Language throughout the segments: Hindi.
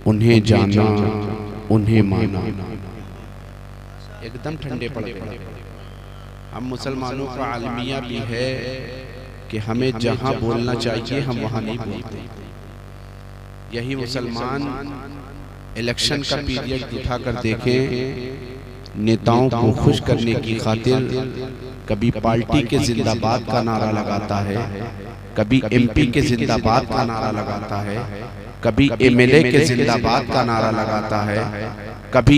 उन्हें जाना, उन्हें माना। एकदम ठंडे पड़ गए। हम मुसलमानों का आलमिया भी है कि हमें जहां बोलना चाहिए हम वहां नहीं बोलते। यही मुसलमान इलेक्शन का पीरियड उठाकर देखें, नेताओं को खुश करने की खातिर कभी पार्टी के जिंदाबाद का नारा लगाता है, कभी एमपी के जिंदाबाद का नारा लगाता है, कभी एमएलए के जिंदाबाद का नारा लगाता है, कभी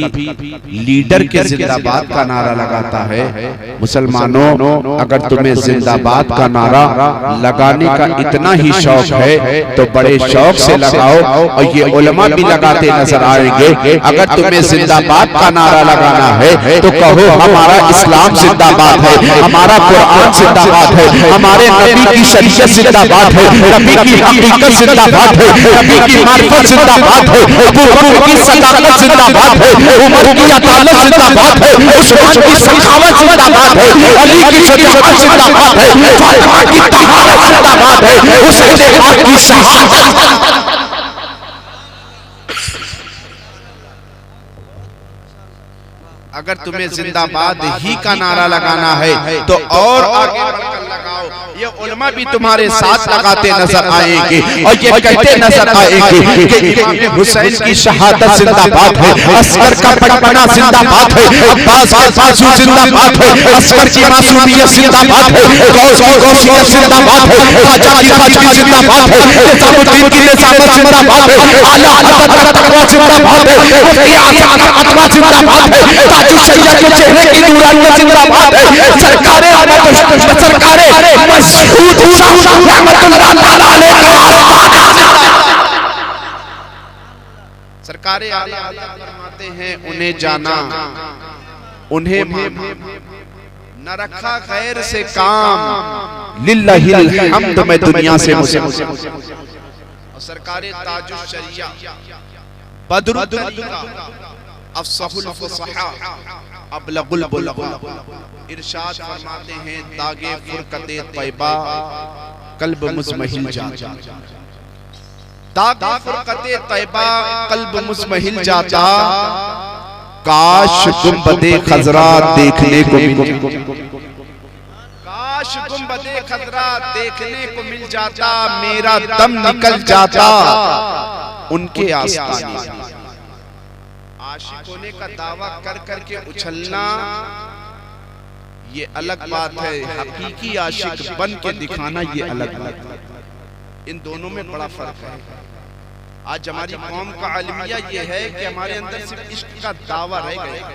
लीडर के जिंदाबाद का नारा लगाता है। मुसलमानों, अगर तुम्हें जिंदाबाद का नारा लगाने का इतना ही शौक है तो बड़े शौक से लगाओ, और ये उलमा भी लगाते नजर आएंगे। अगर तुम्हें जिंदाबाद का नारा लगाना है तो कहो हमारा इस्लाम जिंदाबाद है, हमारा कुरान जिंदाबाद है, हमारे नबी की शरीयत जिंदाबाद है, नबी की हकीकत जिंदाबाद है, नबी की मार्फत जिंदाबाद है, अबू बकर की सदाकत जिंदाबाद है, उमर की अदालत जिंदाबाद है, उस्मान की सखावत जिंदाबाद है, अली की शरीयत जिंदाबाद है, फातिमा की तहारत जिंदाबाद है, हुसैन पाक की शहादत। अगर तुम्हें जिंदाबाद ही का नारा लगाना है तो और आगे बढ़कर लगाओ। ये उलमा भी तुम्हारे साथ लगाते नजर आएंगे और ये कहते नजर आएंगे कि इमाम हुसैन की शहादत जिंदाबाद है, असगर का पटपना जिंदाबाद है, अब्बास का बाजू जिंदाबाद है, असगर की मासूमियत जिंदाबाद है, गौस की गौसियत जिंदाबाद है, ख्वाजा की ख्वाजगी जिंदाबाद है, निजामुद्दीन की निजामत जिंदाबाद है, आला हज़रत का तक़वा जिंदाबाद है, मुफ्ती आज़म का अतवा जिंदाबाद है, ताजुल शरीयत के चेहरे की नूरानियत जिंदाबाद है, सरकारे मशहूद रहमतुल्लाह तआला सरकारे फरमाते हैं उन्हें जाना, उन्हें माना, न रखा खैर से काम, लिल्लाहिल हम्द मैं दुनिया से मुस्लिम। सरकारे ताजुल शरिया बदरुद्दीन अफसहुल फुसहा अबलगुल बुलगुल इरशाद फरमाते हैं, दागे फुरकते तैयबा कल्ब मुज़महिल जाता, दागे फुरकते तैयबा कल्ब मुज़महिल जाता, काश गुंबदे खजरा देखने को मिल, काश गुंबदे खजरा देखने को मिल जाता, मेरा दम निकल जाता उनके आस्ताने। आशिक होने का दावा कर करके उछलना ये अलग बात है, हकीकी आशिक बन के दिखाना ये अलग बात है। इन दोनों में बड़ा फर्क है। आज हमारी कौम का अलमिया ये है कि हमारे अंदर सिर्फ इश्क का दावा रह गया।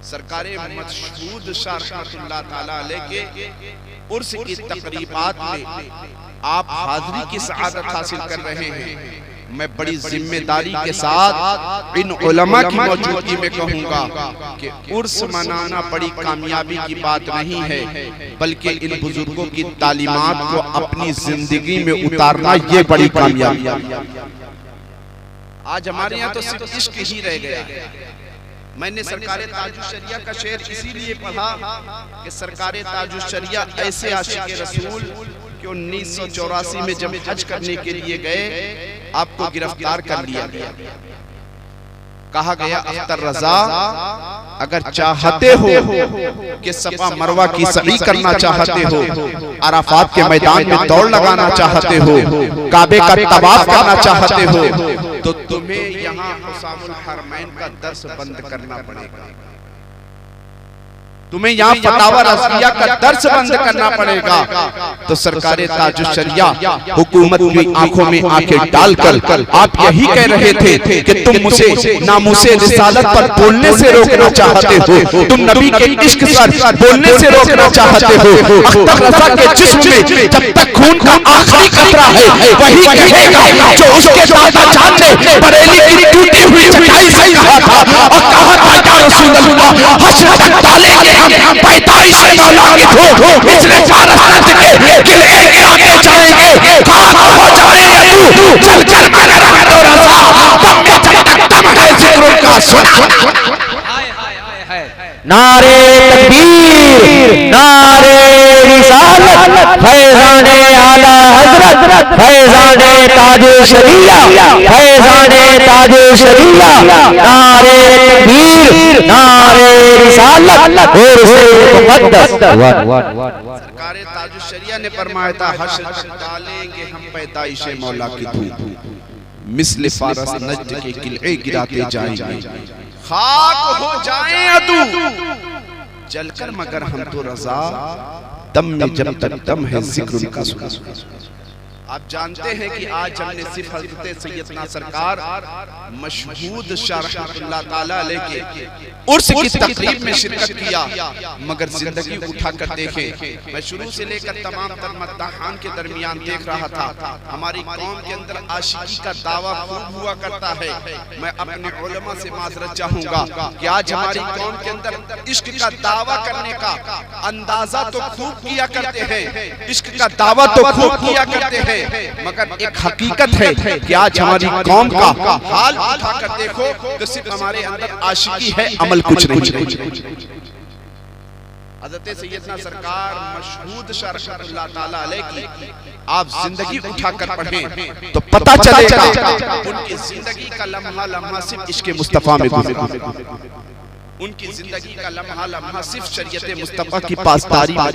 सरकारे मशहूद शाह रहमतुल्लाह तआला अलैह के उर्स की तकरीबात में आप हाज़री की सआदत हासिल कर रहे हैं। मैं बड़ी जिम्मेदारी के साथ इन उलमा की मौजूदगी में कहूंगा कि उर्स मनाना बड़ी कामयाबी की बात नहीं है, बल्कि इन बुजुर्गों की तालीमात को अपनी जिंदगी में उतारना ये बड़ी कामयाबी। आज हमारे यहाँ तो सिर्फ इश्क ही रह गया है। मैंने सरकारे ताजुल शरिया का शेर इसीलिए पढ़ा कि सरकारे ताजुल शरिया ऐसे आशिक रसूल कि 1984 में जब हज करने के लिए गए आपको गिरफ्तार कर लिया गया। कहा गया अख्तर रजा अगर चाहते हो कि सफा मरवा की सही करना चाहते हो, अराफात के मैदान में दौड़ लगाना चाहते हो, काबे का तवाफ करना चाहते हो, तो तुम्हें यहाँ हुसामुल हरमैन का दर्स बंद करना पड़ेगा, तुम्हें यहाँ फतावा रज़िया का दर्स बंद करना पड़ेगा। तो सरकारे ताजुल शरिया हुकूमत की आंखों में आंखें डालकर आप यही कह रहे थे कि तुम मुझे नामुसे रिसालत पर बोलने से रोकना चाहते हो, तुम नबी के इश्क पर बोलने से रोकना चाहते हो। अख्तर रज़ा के जिस्म में जब तक खून का आखिरी कतरा है वही कहेगा जो उसके दादा जान ने बरेली की टूटी हुई चटाई से कहा था और कहा था या रसूल अल्लाह हश्र तक डालेंगे हम 45 मौला की धूप पिछले 4 के किले गिराते जाएंगे, खाक हो जाएगा तू चल चल मेरे रखो रज़ा दम में जब तक दम है जिक्र का सुना। नारे तकबीर, नारे रिसालत, फैज़ाने आला हज़रत, फैज़ाने ताजुल शरिया, फैज़ाने ताजे शरीया, नारे तकबीर, नारे रिसालत और से मुक़द्दस। सरकारे ताजुल शरिया ने फरमाया था, हश्र तक डालेंगे हम पैदाइशे मौला की धूप, मिस्ल फारस नज्द के किले गिराते जाएंगे, खाक हो जाएं अदू जलकर मगर हम तो रजा, दम में जब तक दम है जिक्र उनका सुना। आप जानते हैं कि आज हमने सिर्फ हज़रत सैयदना सरकार मशहूद शाह रहमतुल्लाह ताला अलैह के उर्स की तकरीब में शिरकत किया, मगर जिंदगी उठाकर देखें, मैं शुरू से लेकर तमाम तर मद्दाहान के दरमियान देख रहा था, हमारी कौम के अंदर आशिकी का दावा खूब हुआ करता है। मैं अपने उलमा से माजरत चाहूंगा कि आज हमारी कौम के अंदर इश्क का दावा करने का अंदाजा तो खूब किया करते हैं, इश्क का दावा तो खूब किया करते हैं, मगर एक हकीकत है कि आज हमारी कौम का हाल उठाकर देखो तो सिर्फ हमारे अंदर आशिकी है, अमल कुछ नहीं। हज़रत सैयदना सरकार मशहूद शाह रहमतुल्लाह ताला अलैह की आप जिंदगी उठाकर पढ़ें तो पता चलेगा उनकी जिंदगी का लम्हा लम्हा सिर्फ इश्क़ मुस्तफ़ा में गुज़रा, उनकी जिंदगी का लम्हा लम्हा सिर्फ शरीयत मुस्तफ़ा की पासदारी में।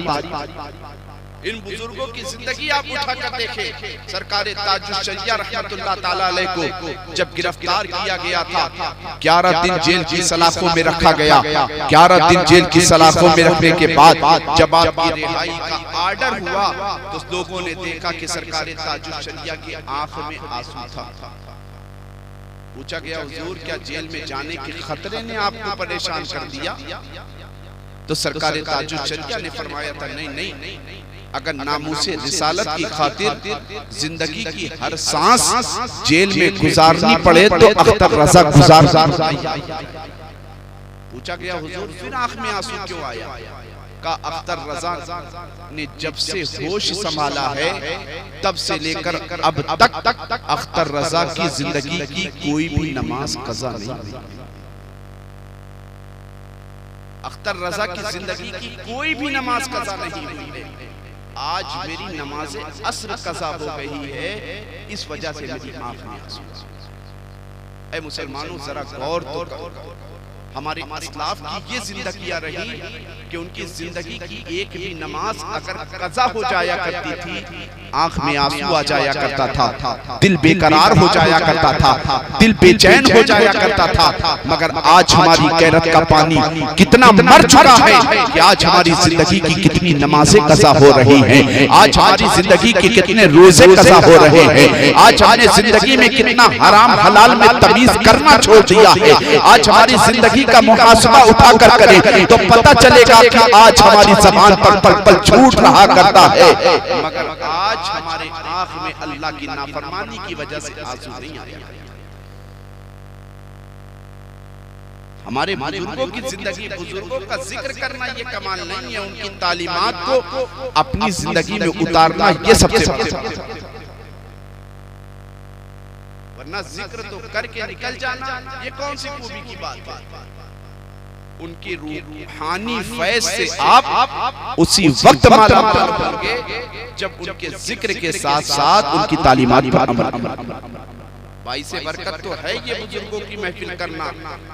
इन बुजुर्गों की जिंदगी आप उठा कर देखें। सरकार ताजुल शरिया रहमतुल्लाह ताला अलैह को जब गिरफ्तार किया गया था, 11 दिन जेल की सलाखों में रखा गया। 11 दिन जेल की सलाखों में रखने के बाद जब आपकी रिहाई का आर्डर हुआ तो लोगों ने देखा कि सरकार ताजुल शरिया की आंख में आंसू था। पूछा गया, हुजूर क्या जेल में जाने के खतरे ने आपको परेशान कर दिया? तो सरकार ताजुल शरिया ने फरमाया था, नहीं नहीं, अगर नामूसे रिसालत की खातिर जिंदगी की हर सांस जेल में गुजारनी पड़े तो अख्तर रजा गुजार। पूछा गया, हुजूर फिर आंख में आंसू क्यों आया? का अख्तर रजा ने जब से होश संभाला है तब से लेकर अब तक अख्तर रजा की जिंदगी की कोई भी नमाज कज़ा नहीं हुई। अख्तर रजा की जिंदगी की कोई भी नमाज कज़ा नहीं हुई। आज मेरी नमाज अस्र कज़ा हो गई है, इस वजह से मेरी आंख में आंसू। ऐ मुसलमानों, जरा गौर तो करो, हमारे अस्लाफ की ये जिंदगियां रही कि उनकी जिंदगी की एक भी नमाज अगर कज़ा हो जाया करती थी, आंख में आंसू आ जाया करता था, दिल बेकरार हो जाया करता था, दिल बेचैन हो जाया करता था। मगर आज हमारी गैरत का पानी कितना मर चुका है कि आज हमारी जिंदगी की कितनी नमाजें कज़ा हो रही हैं, आज हमारी जिंदगी के कितने रोजे कज़ा हो रहे हैं, आज हमने जिंदगी में कितना हराम हलाल में तमीज करना छोड़ दिया है। आज हमारी जिंदगी का मुहासबा उठाकर करें तो पता चलेगा कि आज हमारी ज़बान पर पल पल झूठ रहा करता है, मगर आज हमारे आंख में अल्लाह की नाफरमानी की वजह से आंसू नहीं आ रहे। हमारे बुजुर्गों की जिंदगी, बुजुर्गों का जिक्र करना ये कमाल नहीं है, उनकी तालीमात को अपनी जिंदगी में उतारना ये सबसे बड़ा। वरना जिक्र तो करके निकल जाना ये कौन सी खूबी की बात है? उनकी रूहानी फैज़ से आप उसी वक्त मालामाल होंगे जब उनके जिक्र के साथ साथ उनकी तालीमात पर अमल। बाईस बरकत तो है ये बुजुर्गों की महफिल करना,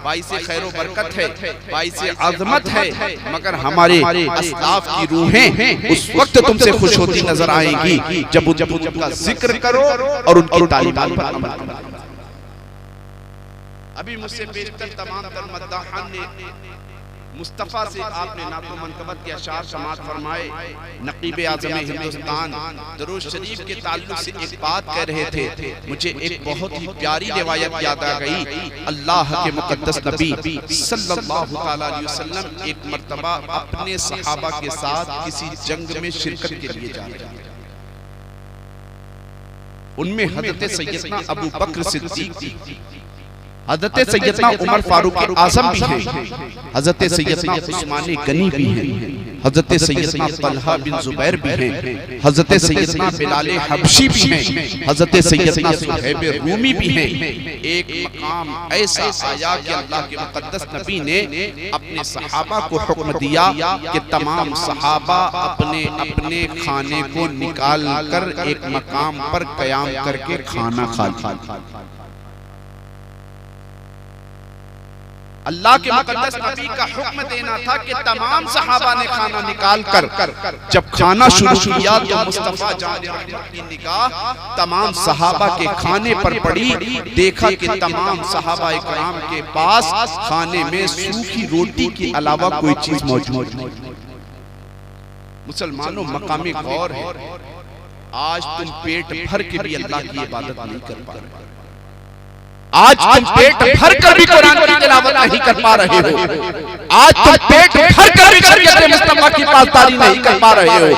बाईस खैरो बरकत है, बाईस अज़मत है, मगर हमारे अस्लाफ की रूहें उस वक्त तुमसे खुश होती नजर आएंगी जब उनका जिक्र करो और उनकी तालीमात पर अमल करो। अभी मुझसे बेशतर तमाम तर मद्दाहान ने मुस्तफ़ा से आपने नातो मनकबत के अशार समात फरमाए। नकीब आज़म हिंदुस्तान दरूद शरीफ के ताल्लुक से एक बात कह रहे थे, मुझे एक बहुत ही प्यारी रिवायत याद आ गई। अल्लाह के मुक़द्दस नबी सल्लल्लाहु अलैहि वसल्लम एक मर्तबा अपने सहाबा के साथ किसी जंग में शिरकत के लिए जा रहे हैं। उनमें हज़रत सैयदना अबू बकर सिद्दीक़, हज़रत सैयदना उमर फारूक आज़म भी हैं, हज़रत सैयदना उस्मान गनी भी हैं, हज़रत सैयदना तलहा बिन ज़ुबैर भी हैं, हज़रत सैयदना बिलाल हबशी भी हैं, हज़रत सैयदना सुहैब रूमी भी हैं। एक मकाम ऐसा आया कि अल्लाह के मुक़द्दस नबी ने अपने सहाबा को हुक्म दिया कि तमाम सहाबा अपने अपने खाने को निकाल कर एक मकाम पर क़याम करके खाना खा। अल्लाह के मुकद्दस नबी का हुक्म देना था कि तमाम सहाबा ने खाना निकाल कर जब खाना शुरू किया तो मुस्तफा जान रहमत की निगाह तमाम सहाबा के खाने पर पड़ी। देखा कि तमाम सहाबा इकराम के पास खाने में सूखी रोटी के अलावा कोई चीज मौजूद नहीं। मुसलमानों, मकामी गौर है, आज तुम पेट भर के भी अल्लाह की इबादत नहीं कर पा रहे। आज तुम पेट भर कर भी कुरान की तिलावत नहीं कर पा रहे हो। आज तुम पेट भर कर भी शरीयत मुस्तफा की पासदारी नहीं कर पा रहे हो।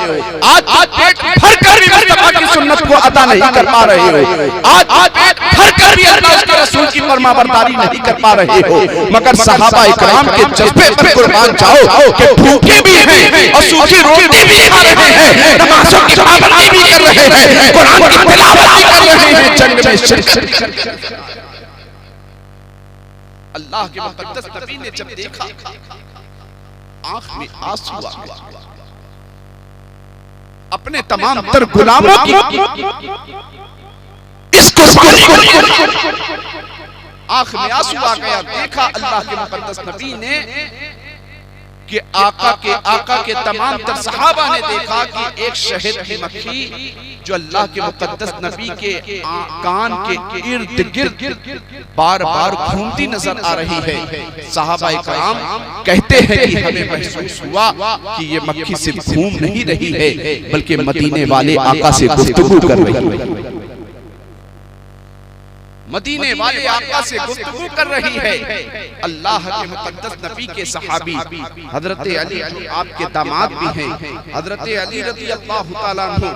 आज पेट भर कर भी मुस्तफा की सुन्नत को अदा नहीं कर पा रहे हो। आज पेट भर कर भी अल्लाह के रसूल की फरमाबरदारी नहीं कर पा रहे हो। मगर सहाबा इकराम के जज्बे पर कुर्बान जाओ कि भूखे भी हैं और सूखी रोटी भी खा रहे हैं, नमाज़ों की पाबंदी भी कर रहे हैं, कुरान की तिलावत भी कर रहे हैं, जंग में शिरक। अल्लाह के मुकद्दस नबी ने जब देखा आंख में आंसू आ गया। अपने तमाम तर गुलामों की इस कुर्बानी को आंख में आंसू आ गया। देखा अल्लाह के मुकद्दस नबी ने कि आका के तमाम तर सहाबा ने देखा कि एक शहद की मक्खी जो अल्लाह के मुकद्दस नबी के कान के इर्द गिर्द बार बार घूमती नजर आ रही है। सहाबा इकराम कहते हैं कि हमें महसूस हुआ कि ये मक्खी सिर्फ घूम नहीं रही है बल्कि मदीने वाले आका से गुफ्तगू कर रही है। मदीने वाले आका से गुफ्तगू कर रही है। अल्लाह के मुकद्दस नबी के सहाबी हजरत अली जो आपके दामाद भी हैं, हजरत अली रज़ी अल्लाह तआला अन्हु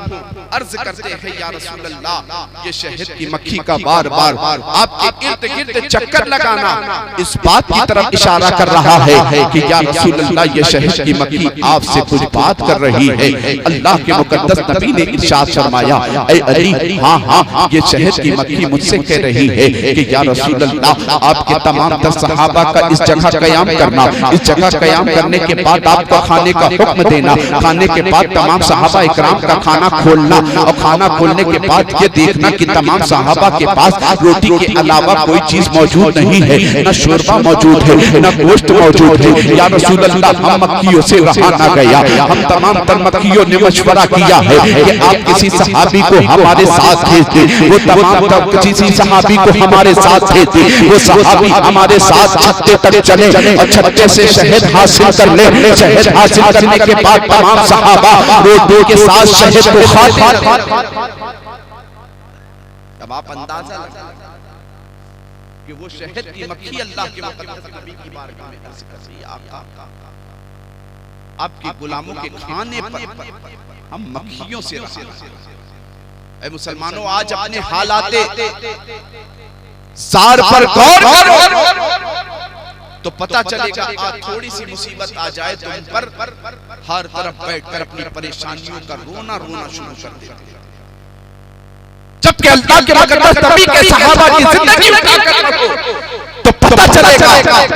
अर्ज करते हैं, या रसूल अल्लाह, ये शहद की मक्खी का बार बार आपके इर्द गिर्द चक्कर लगाना इस बात की तरफ इशारा कर रहा है कि या रसूल अल्लाह, ये शहद की मक्खी आपसे कुछ बात कर रही है। अल्लाह के मुकद्दस नबी ने इरशाद फरमाया, ऐ अली, हाँ हाँ, ये शहद की मक्खी मुझसे कह रही है कि या रसूल अल्लाह, आपके तमाम तर सहाबा का इस जगह कयाम करना, इस जगह कयाम करने के बाद आपको खाने का हुक्म देना, खाने के बाद तमाम सहाबा इकराम का खाना खोलना और खाना खोलने के बाद ये देखना कि तमाम सहाबा के पास रोटी के अलावा कोई चीज मौजूद नहीं है, न शोरबा मौजूद है, न गोश्त मौजूद है। या रसूल अल्लाह, हम मक्खियों से रहा ना गया। हम तमाम तर मक्खियों ने मशवरा किया है कि आप किसी सहाबी को हमारे साथ भेज दें। वो तमाम तर किसी सहाबी को हमारे साथ थे, वो सहाबी हमारे साथ छत्ते तक चले और छत्ते से शहद हासिल कर ले। शहद हासिल करने के बाद तमाम सहाबा रोटी के साथ शहद को खाते। अब आप अंदाजा लगाएं कि वो शहद की मक्खी अल्लाह के मुकद्दस नबी की बारगाह में अर्ज़ कर रही है, आका, आपके गुलामों के खाने पर हम मक्खियों से रहे। मुसलमानों, आज अपने हालाते ज़ार पर गौर करो तो पता चलेगा। आज थोड़ी सी मुसीबत आ जाए तो उन पर हर तरफ बैठकर अपनी परेशानियों का रोना शुरू कर देते हैं। जबकि अल्लाह के मुकद्दस नबी के सहाबा की जिंदगी में तो पता चलेगा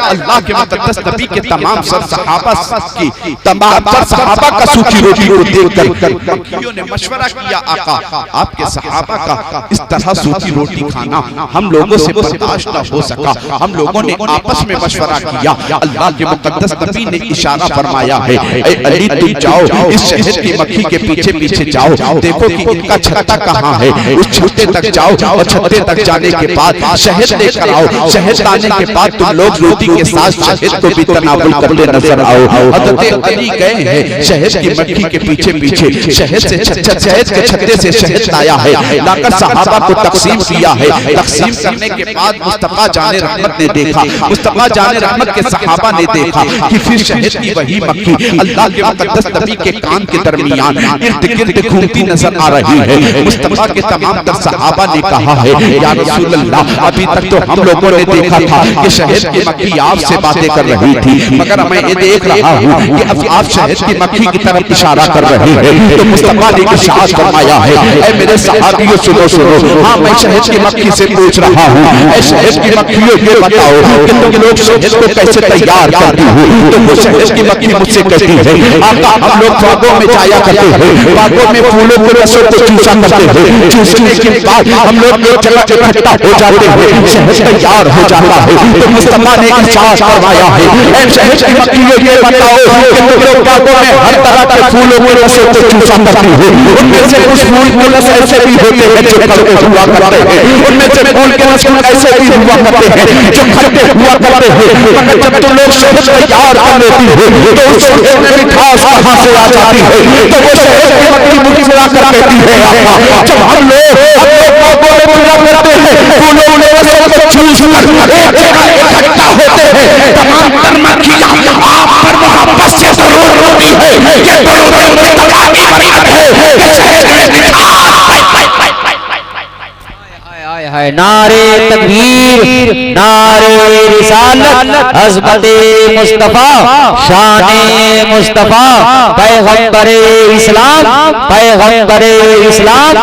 अल्लाह के मुकद्दस नबी के तमाम सहाबा की तमाम सहाबा का सूखी रोटी को देखकर मक्खियों ने मशवरा किया, आका, आपके सहाबा का इस तरह सूखी रोटी खाना हम लोगों से बर्दाश्त न हो सका। हम लोगों ने आपस में मशवरा किया। अल्लाह के मुकद्दस नबी ने इशारा फरमाया है, ऐ अली, तुम जाओ इस शहद की मक्खी के पीछे पीछे जाओ, देखो कि इनका छत्ता कहाँ है। उस छत्ते तक जाओ और छत्ते तक जाने के बाद शहद लेकर आओ। शहद लाने के बाद तुम लोग रोटी के साथ शहद को भी तनावुल करते नजर आओ। हज़रत अली गए हैं शहद की मक्खी के पीछे पीछे, शहद के छत्ते से शहद लाया है, लाकर सहाबा को तकसीम किया है। तकसीम करने के बाद मुस्तफा जाने रहमत ने देखा, मुस्तफा जाने रहमत के सहाबा ने देखा कि फिर शहद की वही मक्खी अल्लाह के मुकद्दस नबी के कान के दरमियान इर्द गिर्द घूमती नजर आ रही है। मुस्तफा के तमाम तर सहाबा ने कहा है, या रसूल अल्लाह, अभी तक तो हम लोगों ने देखा था कि शहद की मक्खी आपसे बातें कर रही थी, मगर मैं ये देख रहा हूँ कि अब आप शहद की मक्खी की तरफ इशारा कर रहे हैं। तो मुस्तफा ने इरशाद फरमाया है, ऐ मेरे सहाबियों सुनो, हाँ मैं शहद की मक्खी से पूछ रहा हूँ, ऐ शहद की मक्खियों ये बताओ कि तुम लोग शहद को कैसे तैयार करती हो। तो वो शहद की मक्खी मुझसे कहती है, आका, हम लोग बागों में जाया करते हैं, बागों में फूलों के रसों को चूसा करते हैं, चूसने के बाद हम लोग एक जगह इकट्ठा हो जाते हैं, शहद तैयार हो जाता है। तो मुस्तफा ने इरशाद फरमाया है, ऐ शहद की मक्खियों ये बताओ कि तुम लोग बागों में हर तरह के फूलों के रसों को चूसा करती हो, उनमें से कुछ फूल के रस ऐसे भी होते हैं जो कड़वे हुआ करते हैं, उनमें से फूल के रस ऐसे भी हुआ करते हैं जो खट्टे हुआ करते हैं, मगर जब तुम लोग शहद तैयार कर लेती हो तो उस शहद में मिठास कहां से आ जाती है? तो वो शहद की मक्खी मुस्कुरा कर कहती है, जब हम लोग बागों में पूजा करते हैं, फूलों के रसों को चूस कर एक जगह इकट्ठा होते हैं, तमाम तर मक्खियां आप पर मोहब्बत से जरूर रोती है, ये दरूद मुस्तफा की बरकत है कि शहद में मिठास। हाय नारे तकबीर, नारे रिसालत, अज़मते मुस्तफा, शाने मुस्तफा, पैगंबरे इस्लाम, पैगंबरे इस्लाम,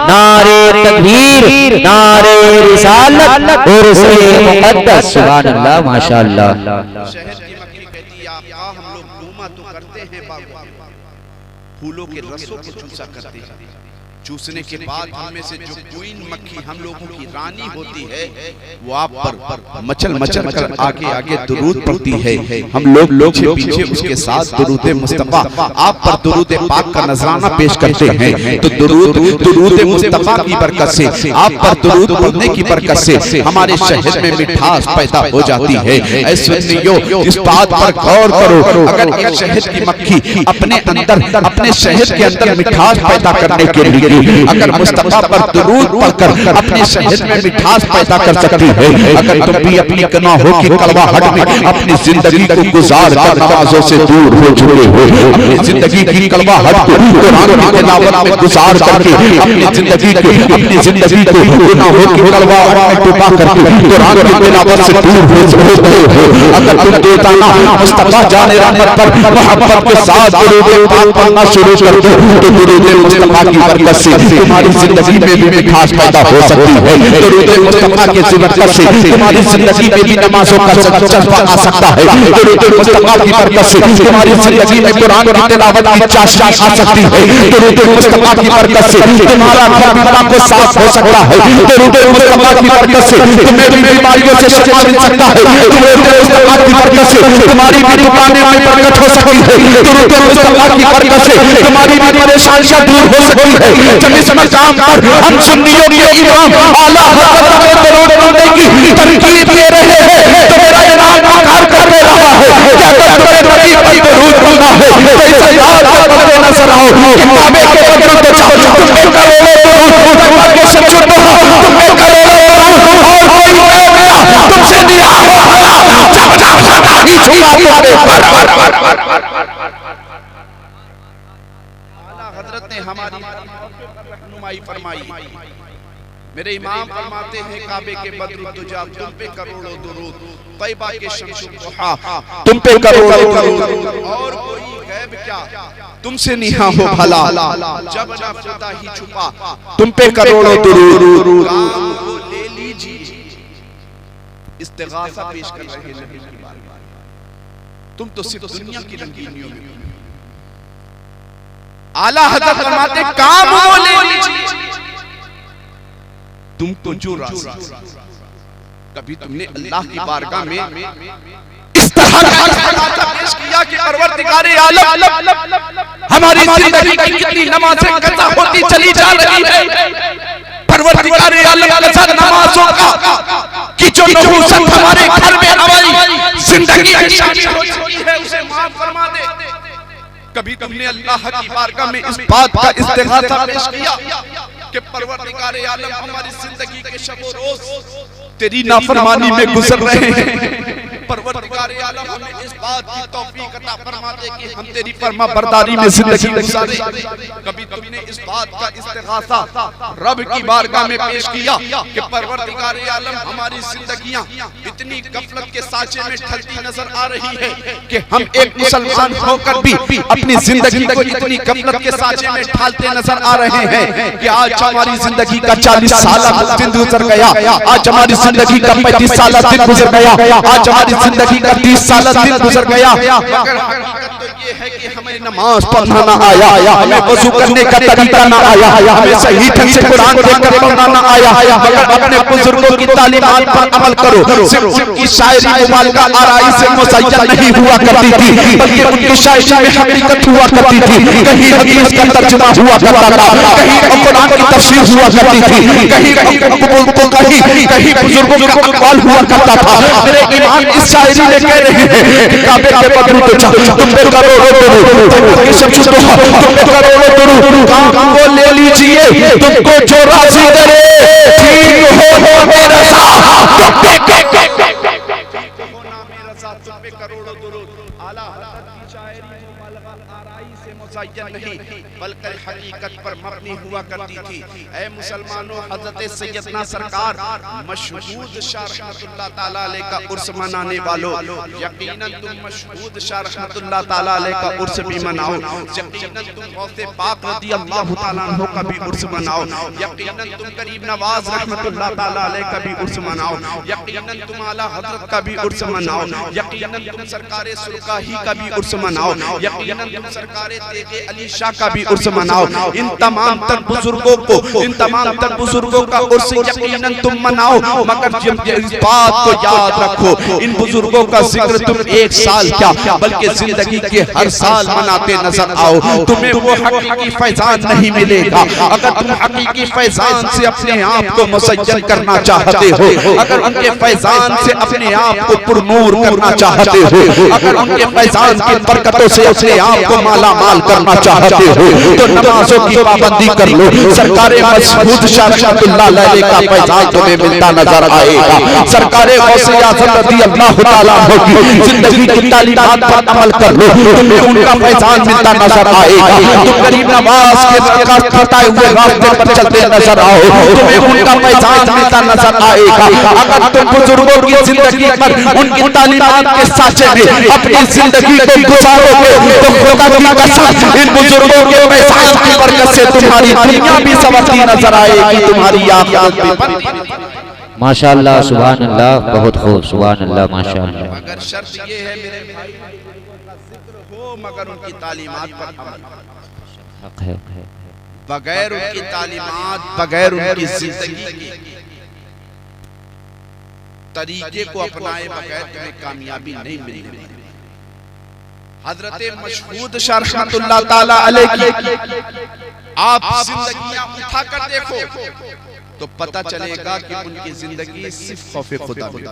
नारे तकबीर, नारे रिसालत, उर्से मुक़द्दस। सुभान अल्लाह, माशाअल्लाह। शहद की मक्खी कहती है, आप हम लोग घूमा तो करते हैं बागों में, फूलों के रसों को चूसा करते हैं, चूसने के बाद हमें से जो क्वीन मक्खी हम लोगों की रानी होती है वो आप पर मचल मचल कर आगे आगे दुरूद पढ़ती है, हम लोग पीछे उसके साथ दुरूद मुस्तफा आप पर दुरूद पाक का नजराना पेश करते हैं। तो दुरूद मुस्तफा की बरकत से, आप पर दुरूद पढ़ने की बरकत से हमारे शहद में मिठास पैदा हो जाती है। ऐ सुन्नियों, इस बात पर गौर करो, अगर एक शहद की मक्खी अपने अंदर अपने शहद के अंदर मिठास पैदा करने के लिए अगर मुस्तफा पर दुरूद पढ़कर अपने शहद में मिठास पैदा कर सकती है, अगर तुम भी अपनी कना हो कि कड़वाहट में अपनी जिंदगी को गुजार कर नमाजों से दूर हो चुके हो, अपनी जिंदगी की कड़वाहट को कुरान की तिलावत में गुजार करके अपनी जिंदगी को गुनाहों की कड़वाहट में डुबा करके कुरान की तिलावत से दूर हो चुके हो, अगर तुम बेदाना मुस्तफा जाने रहमत पर मोहब्बत के साथ दुरूद पाक पढ़ना शुरू कर दो तो दुरूद मुस्तफा की बरकत से तुम्हारी जिंदगी में भी मिठास पैदा हो सकती है। दुरूद मुस्तफा की बरकत से तुम्हारी जिंदगी में भी नमाजों का जज्बा आ सकता है। दुरूद मुस्तफा की बरकत से तुम्हारी जिंदगी में कुरान की तिलावत की चाशनी आ सकती है। दुरूद मुस्तफा की बरकत से तुम्हारा घर पिता को साफ हो सकता है। दुरूद मुस्तफा की बरकत से तुम्हें भी बीमारियों से शिफा मिल सकता है। दुरूद मुस्तफा की बरकत से तुम्हारी भी दुकानें में बरकत हो सकती है। दुरूद मुस्तफा की बरकत से तुम्हारी भी परेशानियां दूर हो सकती है। जब इस मकाम पर हम सुन्नियों के इमाम आला हज़रत में दरूद पढ़ने की तरकीब दे रहे हैं तो मेरा इमाम कार कर रहा है कि अगर तुम्हें नबी पर दरूद पढ़ना है तो इसे याद करते नजर आओ कि काबे के बदर को जाओ, तुम्हें करोड़ों दरूद के सच्चे कहो, तुम्हें करोड़ों दरूद और कोई मेरा तुमसे निया हो भला जब जब सदा ही छुपा तुम्हें हजरत ने हमारी रहनुमाई फरमाई। मेरे इमाम फरमाते हैं, काबे के बद्र तुझा तुम पे करोड़ों दुरूद, तैयबा के शम्स दुहा तुम पे करोड़ों दुरूद, और कोई गैब क्या तुमसे निहा हो भला जब जब खुदा ही छुपा तुम पे करोड़ों दुरूद। काम को ले लीजिए, इस्तिगासा पेश कर रहे हैं नबी की बारगाह में। तुम तो सिर्फ दुनिया की रंगीनियों में, आला हज़रत फरमाते काम वो ले लीजिए, तुमको जो रास्ता कभी तुमने अल्लाह की बारगाह में इस तरह का पेश किया कि परवरदिगारे आलम हमारी जिंदगी की कितनी नमाज़ें कज़ा होती चली जा रही है, परवरदिगारे आलम कज़ा नमाजों का कि जो नहूसत हमारे घर में हमारी जिंदगी की शामिल हो चुकी है उसे माफ फरमा दे। कभी तुमने अल्लाह की बारगाह में इस बात का इस्तिगासा पेश किया कि परवरदिगारे आलम हमारी जिंदगी के शब और रोज तेरी नाफरमानी में गुजर रहे हैं, परवरदिगारे आलम हमें इस बात की तौफीक अता फरमा दे कि हम तेरी फरमा बरदारी में जिंदगी गुजारें। कभी तुमने इस बात का इस्तिगासा रब की बारगाह में पेश किया कि परवरदिगारे आलम हमारी जिंदगियां इतनी गफलत के साँचे में ढलती नजर आ रही है कि हम एक मुसलमान होकर भी अपनी जिंदगी को इतनी गफलत के साँचे में ढालते नजर आ रहे हैं कि आज हमारी जिंदगी का 40 साल दिन गुजर गया, आज हमारी जिंदगी का 35 साल दिन गुजर गया, आज हमारी जिंदगी का 30 साल दिन गुजर गया, मगर हकीकत तो ये ये है कि हमें नमाज पढ़ना ना आया, हमें वज़ू करने का तरीका ना आया, हमें सही ढंग से कुरान देखकर पढ़ना ना आया, मगर अपने बुजुर्गों की तालीमात पर अमल करो। सिर्फ उनकी शायरी मुबालका आराई से मुज़य्यन नहीं हुआ करती थी, बल्कि उनकी शायरी में हकीकत हुआ करती थी। कहीं हदीस का तर्जुमा हुआ करता था, कहीं कुरान की तफसीर हुआ करती थी, कहीं बुजुर्गों का अक़वाल हुआ करता था। मेरे ईमान इस शायरी में कह रहे हैं कि काबे के बदरू तो तुम पे करोड़ों दुरूद, सब छुटो तुम पे करोड़ों दुरूद, काम को ले लीजिए तुमको जो राज़ी करे, ठीक हो मेरा साथ तुम पे करोड़ों दुरूद। आला हज़रत की शायरी मुबालगा आराई से मुज़य्यन नहीं बल्कि हकीकत पर मबनी हुआ करती थी। ऐ मुसलमानों, हज़रत सैयदना सरकार मशहूद शाह रहमतुल्लाह ताला अलैह का उर्स मनाने वालों, यकीनन तुम मशहूद शाह रहमतुल्लाह ताला अलैह का उर्स भी मनाओ। यकीनन तुम गौसे पाक रज़ियल्लाहु ताला अन्हु का भी उर्स मनाओ। यकीनन तुम करीम नवाज रहमतुल्लाह ताला अलैह का भी उर्स मनाओ। यकीनन तुम आला हज़रत का भी उर्स मनाओ। यकीनन तुम सरकारे सुल्काही का भी उर्स मनाओ। यकीनन तुम सरकारे तेगे अली शाह का भी उर्स मनाओ। इन तमाम तर बुजुर्गों को, इन तमाम तर बुजुर्गों का उर्स यकीनन तुम मनाओ, मगर इस बात को याद रखो, इन बुजुर्गों का जिक्र तुम एक साल क्या बल्कि जिंदगी के हर साल मनाते नजर आओ। तुम्हें वो हकीकी फैजान नहीं मिलेगा। अगर तुम हकीकी फैजान से अपने आप को मुसय्यन करना चाहते हो, अगर उनके फैजान से अपने आप को पुरनूर करना चाहते हो, अगर उनके फैजान की बरकतों से अपने आप को माला माल करना चाहते हो, तो नमाजों की पाबंदी कर लो। सरकारे मशहूद शाह रहमतुल्लाह अलैह का फैजान तुम्हें मिलता नजर आएगा। सरकारे गौसे आज़म रज़ियल्लाहु ताला अन्हु की जिंदगी की तालीमात पर अमल कर लो, तुम्हें उनका फैजान मिलता नजर आएगा। तुम गरीब नवाज के बताए हुए रास्ते पर चलते नजर आओ, तुम्हें उनका फैजान मिलता नजर आएगा। अगर तुम बुजुर्गों की जिंदगी पर उनकी तालीमात के साचे में अपनी जिंदगी को गुजारोगे, तो खुदा की कसम इन बुजुर्गों के फैजान की बरकत से तुम्हारी दुनिया भी संवरती नजर आएगी, तुम्हारी आखिरत भी बनती। माशाअल्लाह, सुभान अल्लाह, बहुत खूब, सुभान अल्लाह, माशाअल्लाह। मगर शर्त ये है मेरे भाई, का जिक्र हो मगर उनकी तालीमात पर अमल है। बगैर उनकी तालीमात, बगैर उनकी जिंदगी के तरीके को अपनाए बगैर तुम्हें कामयाबी नहीं मिलेगी। हजरत मशहूद शाह रहमतुल्लाह ताला अलैह की आप जिंदगियां उठा कर देखो तो पता चलेगा कि उनकी जिंदगी सिर्फ खौफे खुदा में।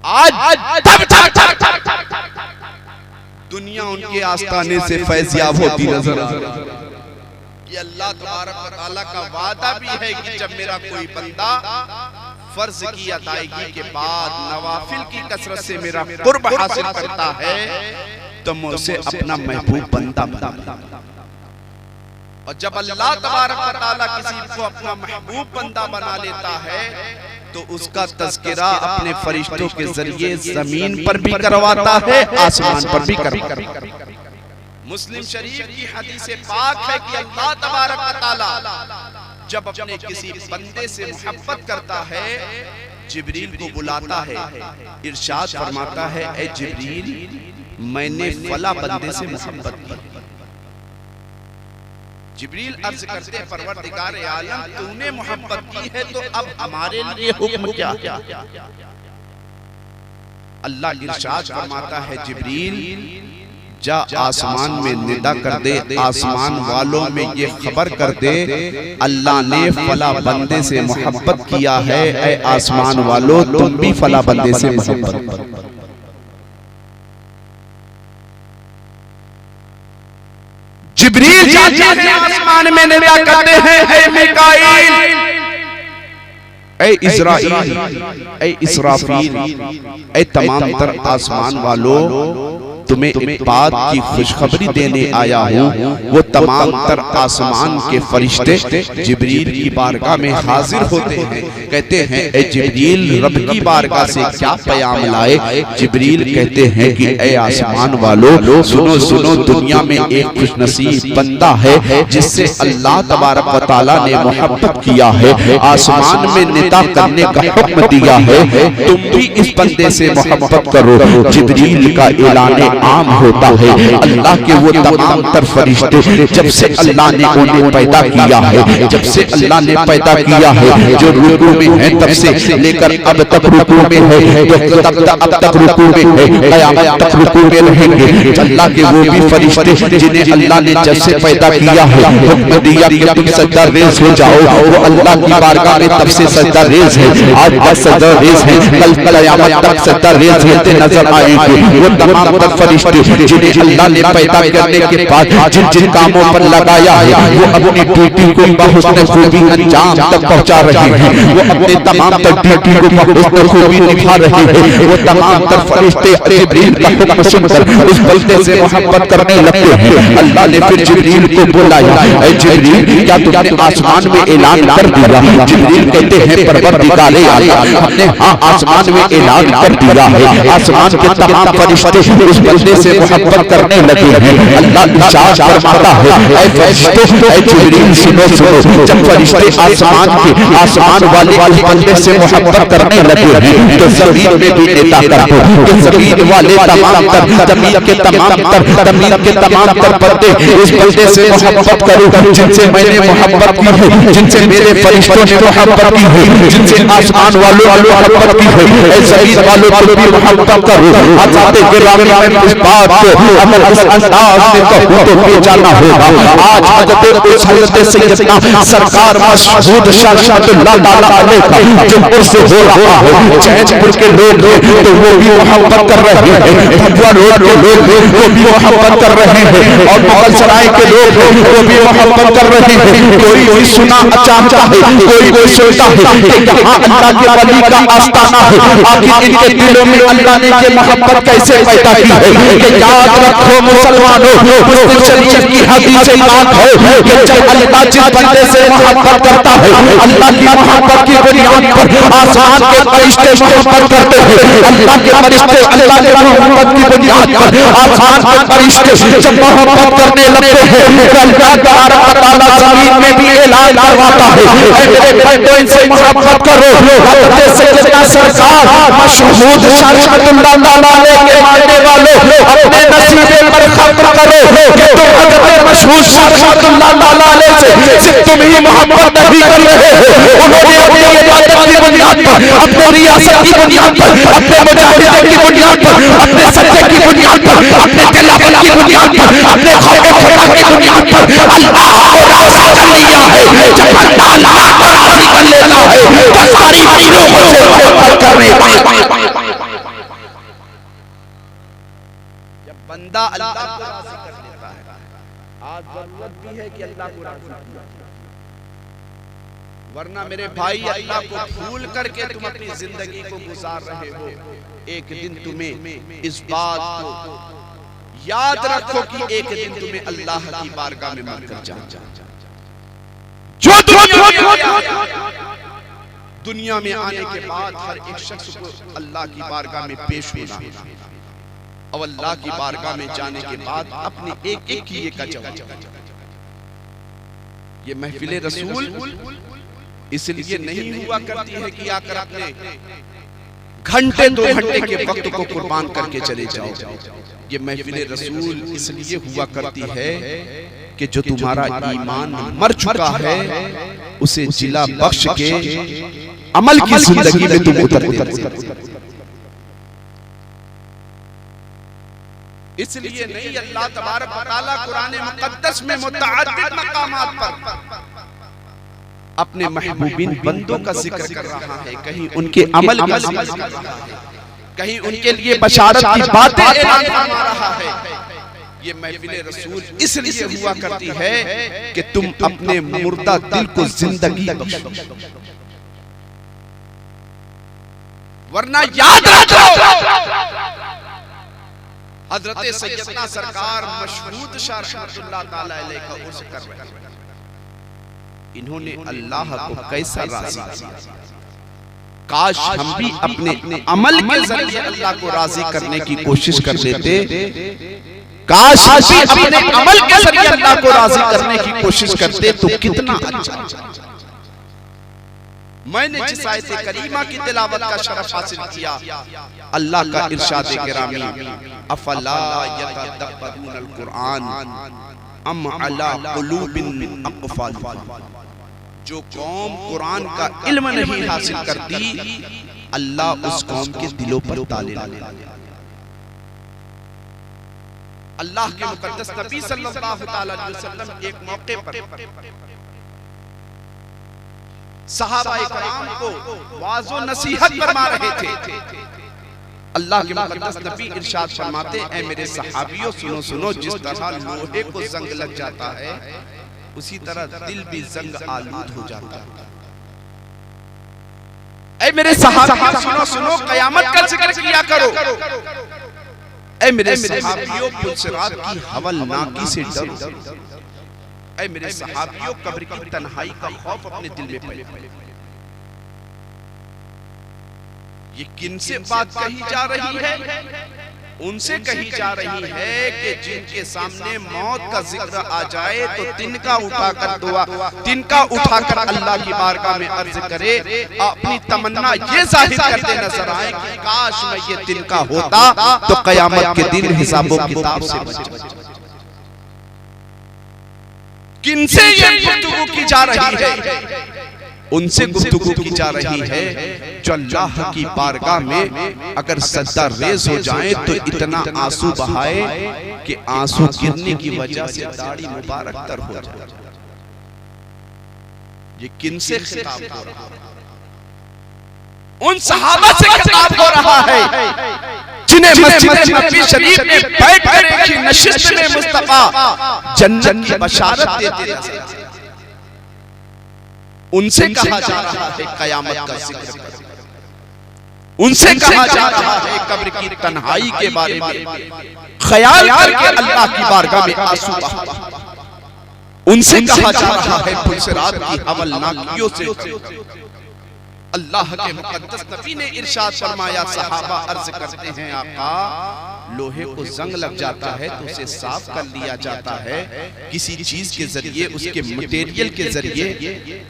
आज दुनिया उनके आस्थाने से फैज़याब होती नजर आ रही है। ये अल्लाह तबारक व तआला का वादा भी है कि जब मेरा कोई बंदा फर्ज की अदायगी के बाद नवाफिल की कसरत से मेरा कुर्ब हासिल करता है तो मैं उसे अपना महबूब बंदा बनाऊंगा। और जब अल्लाह तबारक व तआला किसी को अपना महबूब बंदा बना लेता है तो उसका तज़किरा अपने फरिश्तों के जरिए जमीन पर भी करवाता है, आसमान पर भी करवाता है। मुस्लिम शरीफ की हदीस पाक है कि अल्लाह तबारक व तआला जब अपने किसी बंदे से मोहब्बत करता है, जिब्रील को बुलाता है, इरशाद फरमाता है, ए जिब्रील, मैंने फला बंदे से मोहब्बत की। जिब्रील अर्ज करते, परवरदिगार आलम, तूने मोहब्बत की है तो अब हमारे लिए हुक्म क्या? अल्लाह इरशाद फरमाता है, जिब्रील जा आसमान में निदा कर दे, आसमान वालों में ये खबर कर दे, अल्लाह ने फला बंदे से मोहब्बत किया है। ऐ आसमान वालों, तुम भी फला बंदे से मोहब्बत करो। जिब्रील जाते हैं आसमान में निदा करते हैं, ऐ मिकाईल, ऐ इज़राइल, ऐ इसराफील, ऐ तमाम तर आसमान वालों, तुम्हें एक बात की खुशखबरी देने आया हूँ। वो तमाम तर आसमान के फरिश्ते जिब्रील की बारगाह में हाजिर होते हैं, कहते हैं, ए जिब्रील, रब की बारगाह से क्या पैगाम लाए? जिब्रील कहते हैं कि ए आसमान वालों, सुनो सुनो, दुनिया में एक खुशनसीब बंदा है जिससे अल्लाह तबारक व तआला ने मोहब्बत किया है, आसमान में निदा करने का हुक्म दिया है, तुम भी इस बंदे से मोहब्बत करो। जिब्रील का ऐलान आम होता है। अल्लाह के वो तमाम तर फरिश्ते जब से अल्लाह ने उन्हें पैदा किया है, जब से अल्लाह ने पैदा किया है, जो रुकू में है तब से लेकर अब तक रुकू में है, तो अब तक रुकू में है, क़यामत तक रुकू में रहेंगे। अल्लाह के वो भी फरिश्ते जिन्हें अल्लाह ने जब से पैदा किया है, हुक्म दिया कि तुम सजदा रेज़ हो जाओ, वो अल्लाह की बारगाह में तब से सजदा रेज़ है। आज बस सजदा रेज़ है, कल क़यामत तक सजदा रेज़ होते नजर आएंगे। वो तमाम तर फरिश्ते जिन्हें अल्लाह ने पैदा करने के बाद जिन जिन कामों पर लगाया है, वो अपनी ड्यूटी को बहुस्न खूबी अंजाम तक पहुंचा रहे हैं। वो अपने तमाम तर ड्यूटी को बहुस्न खूबी निभा रहे हैं। वो तमाम तर फरिश्ते जिब्रील का हुक्म सुनकर उस बंदे से मोहब्बत करने लगते हैं। अल्लाह ने फिर जिब्रील को बुलाया, ऐ जिब्रील क्या तुमने आसमान में ऐलान कर दिया? जिब्रील कहते हैं परवरदिगारे आलम, हमने हाँ आसमान में ऐलान कर दिया है। आसमान के तमाम फरिश्ते उस बंदे से मोहब्बत करने लगे हैं। अल्लाह इरशाद फरमाता है, ऐ फरिश्तों, ऐ जिब्रील सुनो सुनो, जब फरिश्ते आसमान वाले उस बंदे से मोहब्बत करने लगे हैं, तो ज़मीन में भी नेता कर दो कि ज़मीन वाले तमाम तर ज़मीन के तमाम तर बंदे उस बंदे से मोहब्बत करो जिनसे मैंने मोहब्बत की है, जिनसे मेरे फरिश्तों ने मोहब्बत की है, जिनसे आसमान वालों ने मोहब्बत की है। ऐ ज़मीन वालों को भी मोहब्बत करो। आज़ाद गिरामी में इस बात को अगर इस अंदाज में कहूं तो बेजाना होगा। आज हज़रत सैयदना सरकार मशहूद शरअतुल्लाह ताला अलैह का जो उर्स हो रहा है, चैनपुर के लोग तो वो भी मोहब्बत कर रहे हैं, भगवा रोड के लोग वो भी मोहब्बत कर रहे हैं, और मुगल सराय के लोग वो भी मोहब्बत कर रहे हैं। कोई सुना चाहता है, कोई सोचता है कि यहाँ अल्लाह के वली का आस्ताना है, आखिर इनके दिलों में अल्लाह ने ये मोहब्बत कैसे पैदा की है? कि याद रखो मुसलमानों, मुस्लिम शरीफ की हदीस याद है कि जब अल्लाह जिस बंदे से मोहब्बत करता है, अल्लाह की मोहब्बत की बुनियाद पर आसमान के फरिश्ते मोहब्बत करते हैं। अल्लाह के फरिश्ते अल्लाह की मोहब्बत की बुनियाद पर आसमान के फरिश्ते जब मोहब्बत करने लगते हैं, अल्लाह तआला ज़मीन में भी ऐलान करवाता है, ऐ मेरे बंदों इनसे मोहब्बत करो। हज़रत सैयदना सरकार मशहूद शरअतुल्लाह ताला अलैह के मानने वालों, अपने नसीबे पर खत्म करो कि तुम हज़रत मशहूद शरअतुल्लाह ताला अलैह से सिर्फ तुम ही मोहब्बत नहीं कर रहे हो। उन्होंने अपनी इबादत की बुनियाद पर, अपने रियासत की बुनियाद पर, अपने मुजाहिदों की बुनियाद पर, अपने सच्चे की बुनियाद पर, अपने तिलावत की बुनियाद पर, अपने खौफ खुदा की बुनियाद पर अल्लाह को राज़ी कर लिया है। जब अल्लाह को राज़ी कर लेता है तो सारी चीजों से मोहब्बत करने जब बंदा अल्लाह को राज़ी कर लेता है, आज जरूरत भी है कि अल्लाह को राज़ी किया, वरना मेरे भाई अल्लाह को भूल करके तुम अपनी जिंदगी को गुजार रहे हो। एक दिन तुम्हें इस बात को याद रखो कि एक दिन तुम्हें अल्लाह की बारगाह में मरकर जाना। जो दुनिया में आने के बाद हर एक शख्स को अल्लाह की बारगाह में पेश होना, और अल्लाह की बारगाह में जाने के बाद अपने एक एक किए का जवाब। ये महफिले रसूल इसलिए नहीं हुआ करती है कि आकर अपने घंटे 2 घंटे के वक्त को कुर्बान करके चले जाओ। ये महफिले रसूल इसलिए हुआ करती है कि जो तुम्हारा ईमान मर चुका है उसे जिला बख्श के अमल की जिंदगी में तुम उतरते। इसलिए नहीं अल्लाह तबारक व तआला कुरान मुक़द्दस में मुतअद्दिद मकामात पर अपने महबूबिन बंदों का जिक्र कर रहा है, कहीं उनके अमल का जिक्र कर रहा है, कहीं उनके लिए बशारत की बातें ऐलान फरमा रहा है। ये महफिले रसूल इसलिए हुआ करती है कि तुम अपने मुर्दा दिल को जिंदगी बख्शो, वरना याद रखो हजरत सैयदना सरकार मशहूद शरअतुल्लाह ताला अलैह का उर्स कर रहे हैं। इन्होंने अल्लाह को कैसा राजी किया। काश हम भी अपने अमल के जरिए अल्लाह को राजी करने की कोशिश कर लेते। काश हम भी अपने अमल के जरिए अल्लाह को राजी करने की कोशिश करते तो कितना अच्छा। मैंने जिस आयत करीमा की तिलावत का शरफ हासिल किया, अल्लाह का इरशाद गिरामी, अफला यतदब्बरून अल-कुरआन अम अला कुलूबिन अक़फ़ालुहा। जो कौम कुरान का इल्म नहीं हासिल करती, अल्लाह उस कौम के दिलों पर ताले लगाता। अल्लाह के मुकद्दस नबी सल्लल्लाहु अलैहि वसल्लम एक मौके पर सहाबाए किराम को वाज़ो नसीहत फरमा रहे थे। अल्लाह के मुकद्दस नबी इरशाद फरमाते, ऐ मेरे सहाबियों सुनो सुनो, जिस तरह लोहे को जंग लग जाता है उसी तरह दिल भी जंग आलूद हो जाता है। ऐ मेरे सहाबियों सुनो सुनो, कयामत का जिक्र किया करो। ऐ मेरे सहाबियों पुलसिरात की हवलनाकी से डरो। ऐ मेरे सहाबियों कब्र की तन्हाई का खौफ अपने दिल में पैदा। ये किनसे बात कही जा रही है? उनसे कही जा रही है कि जिनके सामने मौत का जिक्र आ जाए तो तिनका उठाकर दुआ, तिनका उठाकर अल्लाह की बारगाह में अर्ज करे, अपनी तमन्ना ये जाहिर करते नजर आए कि काश मैं ये तिनका होता तो कयामत के दिन हिसाबो किताब से बच जाता। किनसे ये गुफ्तगू की जा रही है? उनसे गुफ्तगू की जा रही है जो अल्लाह की बारगाह में अगर सज्दा रेज हो जाए तो इतना आंसू बहाए कि आंसू गिरने की वजह से दाढ़ी मुबारक तर हो जाए। ये किनसे खिताब हो रहा है? उन सहाबा से खिताब हो रहा है जिन्हें मस्जिद नबी शरीफ में बैठकर एक ही नशिस्त में मुस्तफा जन्नत की बशारत देते नजर। उनसे कहा जा रहा है कयामत का जिक्र करो। उनसे कहा जा रहा है कब्र की तन्हाई के बारे में ख्याल करके अल्लाह की बारगाह में आंसू बहा। उनसे कहा जा रहा है पुलसिरात की हवलनाकियों से। अल्लाह के मुकद्दस नबी ने इरशाद फरमाया, सहाबा अर्ज करते हैं, आका लोहे को जंग लग जाता है तो उसे साफ कर लिया जाता है, किसी चीज के जरिए, उसके मटेरियल के जरिए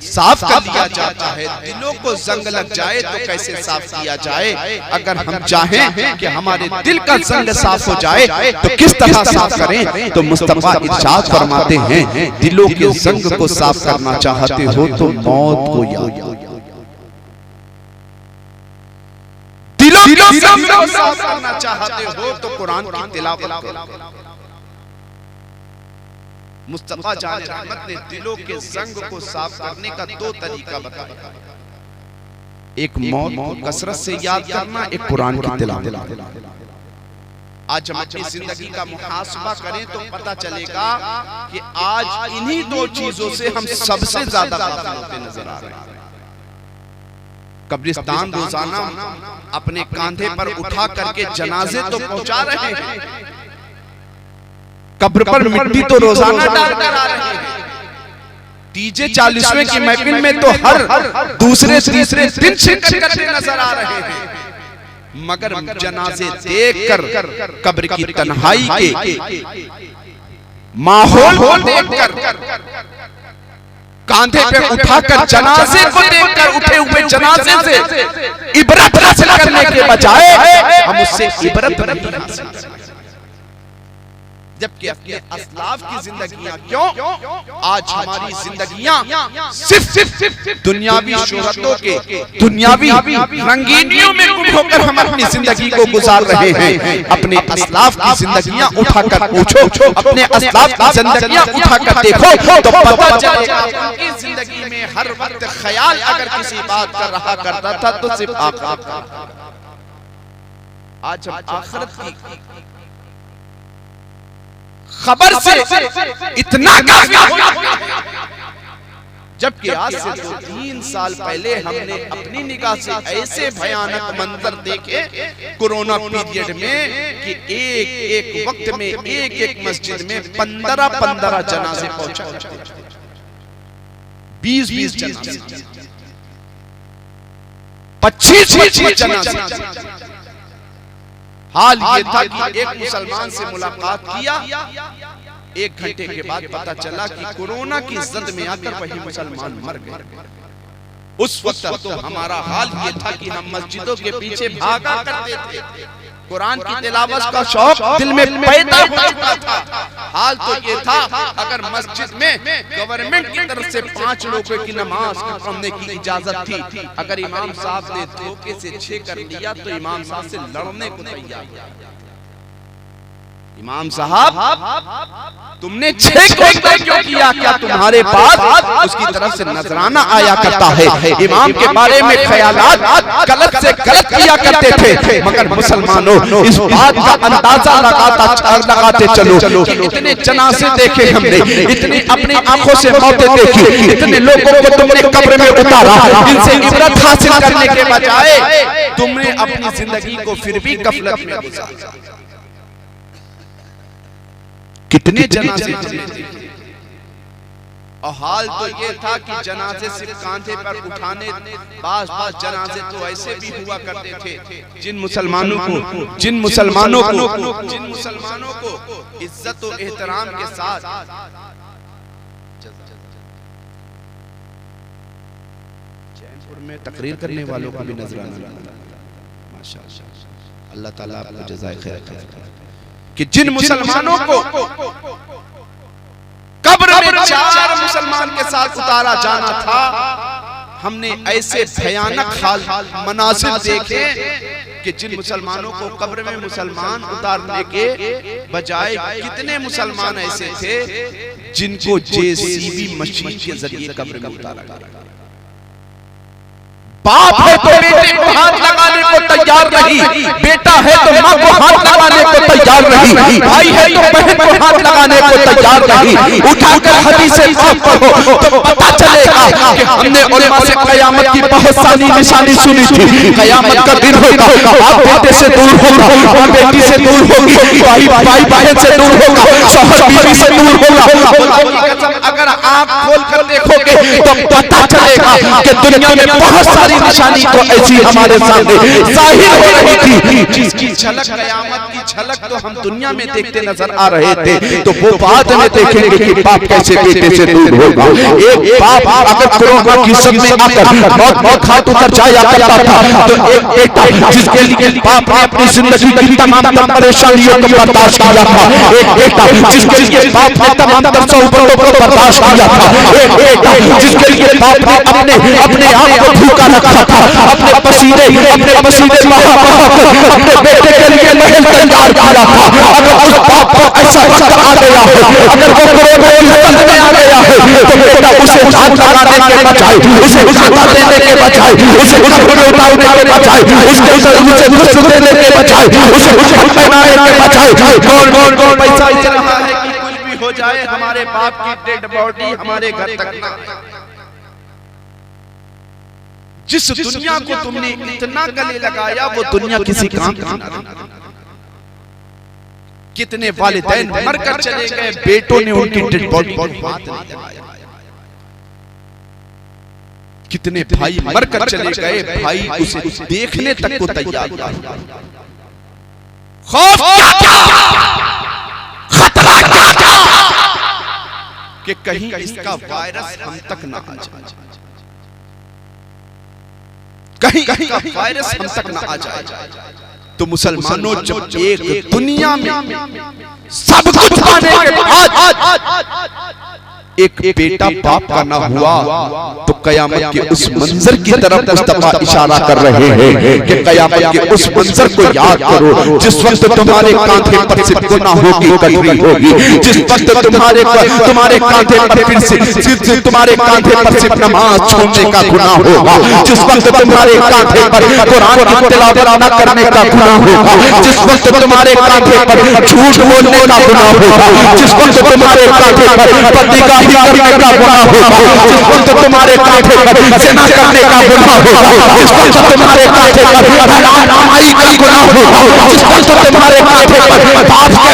साफ कर लिया जाता है। दिलों को जंग लग जाए तो कैसे साफ किया जाए? अगर हम चाहें कि हमारे दिल का जंग साफ हो जाए तो किस तरह साफ करें? तो मुस्तफा इरशाद फरमाते हैं, दिलों के जंग को साफ करना चाहते हो तो मौत को याद करो। दिलों साफ करना चाहते हो तो कुरान की तिलावत करो। मुस्तफा जान रहमत ने दिलों के जंग को साफ करने का दो तरीका बताया, एक मौत को कसरत से याद करना, एक कुरान की तिलावत। आज हम अपनी जिंदगी का मुहासबा करें तो पता चलेगा कि आज इन्हीं दो चीजों से हम सबसे ज्यादा गाफिल होते नजर आ रहे हैं। कब्रिस्तान रोजाना अपने कांधे पर उठा करके जनाजे तो पहुंचा रहे हैं, कब्र पर मिट्टी तो रोजाना डालकर आ रहे हैं। तीजे 40वें की महफिल में तो हर दूसरे तीसरे दिन शिरकत करते नजर आ रहे हैं, मगर जनाजे देखकर कब्र की तन्हाई के माहौल देखकर, कांधे पे उठाकर जनाजे को देखकर उठे हुए जनाजे से इबरत हासिल करने के बजाय हम उससे इबरत नहीं हासिल करते। जबकि अपने अस्लाफ की जिंदगियां क्यों, आज हमारी जिंदगियां सिर्फ दुनियावी शोहरतों के, दुनियावी रंगीनियों में गुम होकर हम अपनी जिंदगी को गुजार रहे हैं। अपने अस्लाफ की जिंदगियां उठाकर पूछो, अपने अस्लाफ की जिंदगियां उठाकर देखो तो पता चलेगा उनकी जिंदगी में हर वक्त ख्याल अगर किसी बात कर रहा करता था तो सिर्फ आखिरत। आज हम आखिरत की खबर से इतना जबकि आज से 2-3 साल पहले हमने अपनी निगाह से ऐसे भयानक मंजर देखे कोरोना पीरियड में कि एक वक्त में एक मस्जिद में 15 जनाजे पहुंचा, 20 जनाजे, 25 जनाजे। हाल ये था कि एक मुसलमान से मुलाकात किया, 1 घंटे के बाद पता चला कि कोरोना की जद में आकर वही मुसलमान मर गए। उस वक्त हमारा हाल ये था कि हम मस्जिदों के पीछे भागा करते थे, कुरान की तिलावत का शौक दिल में पैदा हो चुका था। हाल तो ये था अगर मस्जिद में गवर्नमेंट की तरफ से 5 लोगों की नमाज पढ़ने की इजाजत थी, अगर इमाम साहब ने धोखे से 6 कर लिया तो इमाम साहब से लड़ने को तैयार। इमाम साहब तुमने 6 क्यों किया? क्या तुम्हारे पास उसकी तरफ से नजराना आया करता है? इमाम के बारे में ख्यालात गलत से गलत किया करते थे, मगर मुसलमानों इस बात का अंदाजा लगाते चलो कि इतने जनाजे देखे हमने, इतनी अपनी आंखों से मौतें देखी, इतने लोगों को तुमने कब्र में उतारा, इनसे इबरत हासिल करने के बजाय तुमने अपनी जिंदगी को फिर भी गफलत में गुजारा। कितने जनाजे और हाल तो ये था कि जनाजे सिर्फ कांधे पर उठाने, बास जनाजे तो ऐसे भी हुआ करते थे जिन मुसलमानों को इज्जत और एहतराम के साथ जैनपुर में तकरीर करने वालों को भी नजराना, माशाअल्लाह, अल्लाह ताला आपको जज़ाए खैर करे कि जिन मुसलमानों को कब्र में 4 मुसलमान के साथ उतारा जाना था, हमने ऐसे भयानक हाल मनासिर देखे कि जिन मुसलमानों को कब्र में मुसलमान उतारने के बजाय कितने मुसलमान ऐसे थे जिनको जेसीबी मशीन के जरिए कब्र में उतारा गया। बाप है तो बेटे को हाथ लगाने को तैयार नहीं, बेटा है तो माँ को हाथ लगाने को तैयार नहीं, भाई है तो बहन को हाथ लगाने को तैयार नहीं। उठाकर हदीस पढ़ो तो पता चलेगा कि हमने उलमा से क़यामत की बहुत सारी निशानी सुनी थी। क़यामत का दिन होगा, बाप बेटे से दूर होगा, माँ बेटी से दूर होगी, भाई बहन से दूर होगा, शौहर बीवी से दूर होगा। अगर आँख खोल कर देखोगे तो पता चलेगा कि दुनिया में बहुत सारी निशानी तो ऐसी हमारे सामने जाहिर हो रही थी, जिसकी झलक क़यामत की झलक तो हम दुनिया में देखते नजर आ रहे थे। तो वो बाद में देखेंगे कि बाप कैसे बेटे से दूर होगा। एक बाप अगर कोरोना की सब में आकर मौत हाथ उतर जाया करता था तो एक बेटा जिसके लिए बाप ने अपनी जिंदगी की तमाम परेशानियों को बर्दाश्त किया था, एक बेटा जिसके लिए बाप ने तमाम सोबतों को बर्दाश्त किया था, एक बेटा जिसके लिए बाप ने अपने आप को भूखा रखा था, अपने पसीने अपने बेटे के लिए महल तैयार किया था। अगर उस बाप को ऐसा वक्त आ गया है, अगर वो कोरोना में आ गया है तो बेटा उसे हाथ लगाने के बजाय, उसे खाना देने के बजाय, उसे उतारने के बजाय, उसके देने के बजाय, उसे पहनाने के बजाय कौन पैसा दे रहा है कि कुछ भी हो जाए हमारे बाप की डेड बॉडी हमारे घर तक ना। जिस दुनिया को तुमने इतना गले लगाया वो दुनिया किसी काम की नहीं। कितने वालिदैन मरकर चले गए, बेटों ने उनकी डेड बॉडी पर हाथ नहीं लगाया। कितने भाई मरकर चले गए, भाई उसे देखने तक को तैयार नहीं। खौफ क्या, खतरा क्या कि कहीं इसका वायरस हम तक ना आ जाए, कहीं का वायरस हम तक ना आ जाए। तो मुसलमानों जब एक दुनिया में सब कुछ पाने के बाद एक बेटा बाप का ना हुआ तो कयामत के उस मंजर की तरफ मुस्तफा इशारा कर रहे हैं कि कयामत के उस मंजर को याद करो जिस वक्त तुम्हारे कांधे पर सिर्फ गुनाहों की कटरी होगी, जिस वक्त तुम्हारे कांधे पर फिर तुम्हारे कांधे पर सिर्फ नमाज छोड़ने का गुनाह होगा, जिस वक्त तुम्हारे कांधे पर कुरान की तिलावत न करने का गुनाह होगा, जिस वक्त तुम्हारे कांधे पर झूठ बोलने का गुनाह होगा, जिस वक्त तुम्हारे कांधे पर पति करने का गुनाह होगा, जिस वक्त तुम्हारे कांधे पर ज़िना करने का गुनाह होगा, जिस वक्त तुम्हारे कांधे पर हराम कमाई का गुनाह होगा, जिस वक्त तुम्हारे कांधे पर बाप के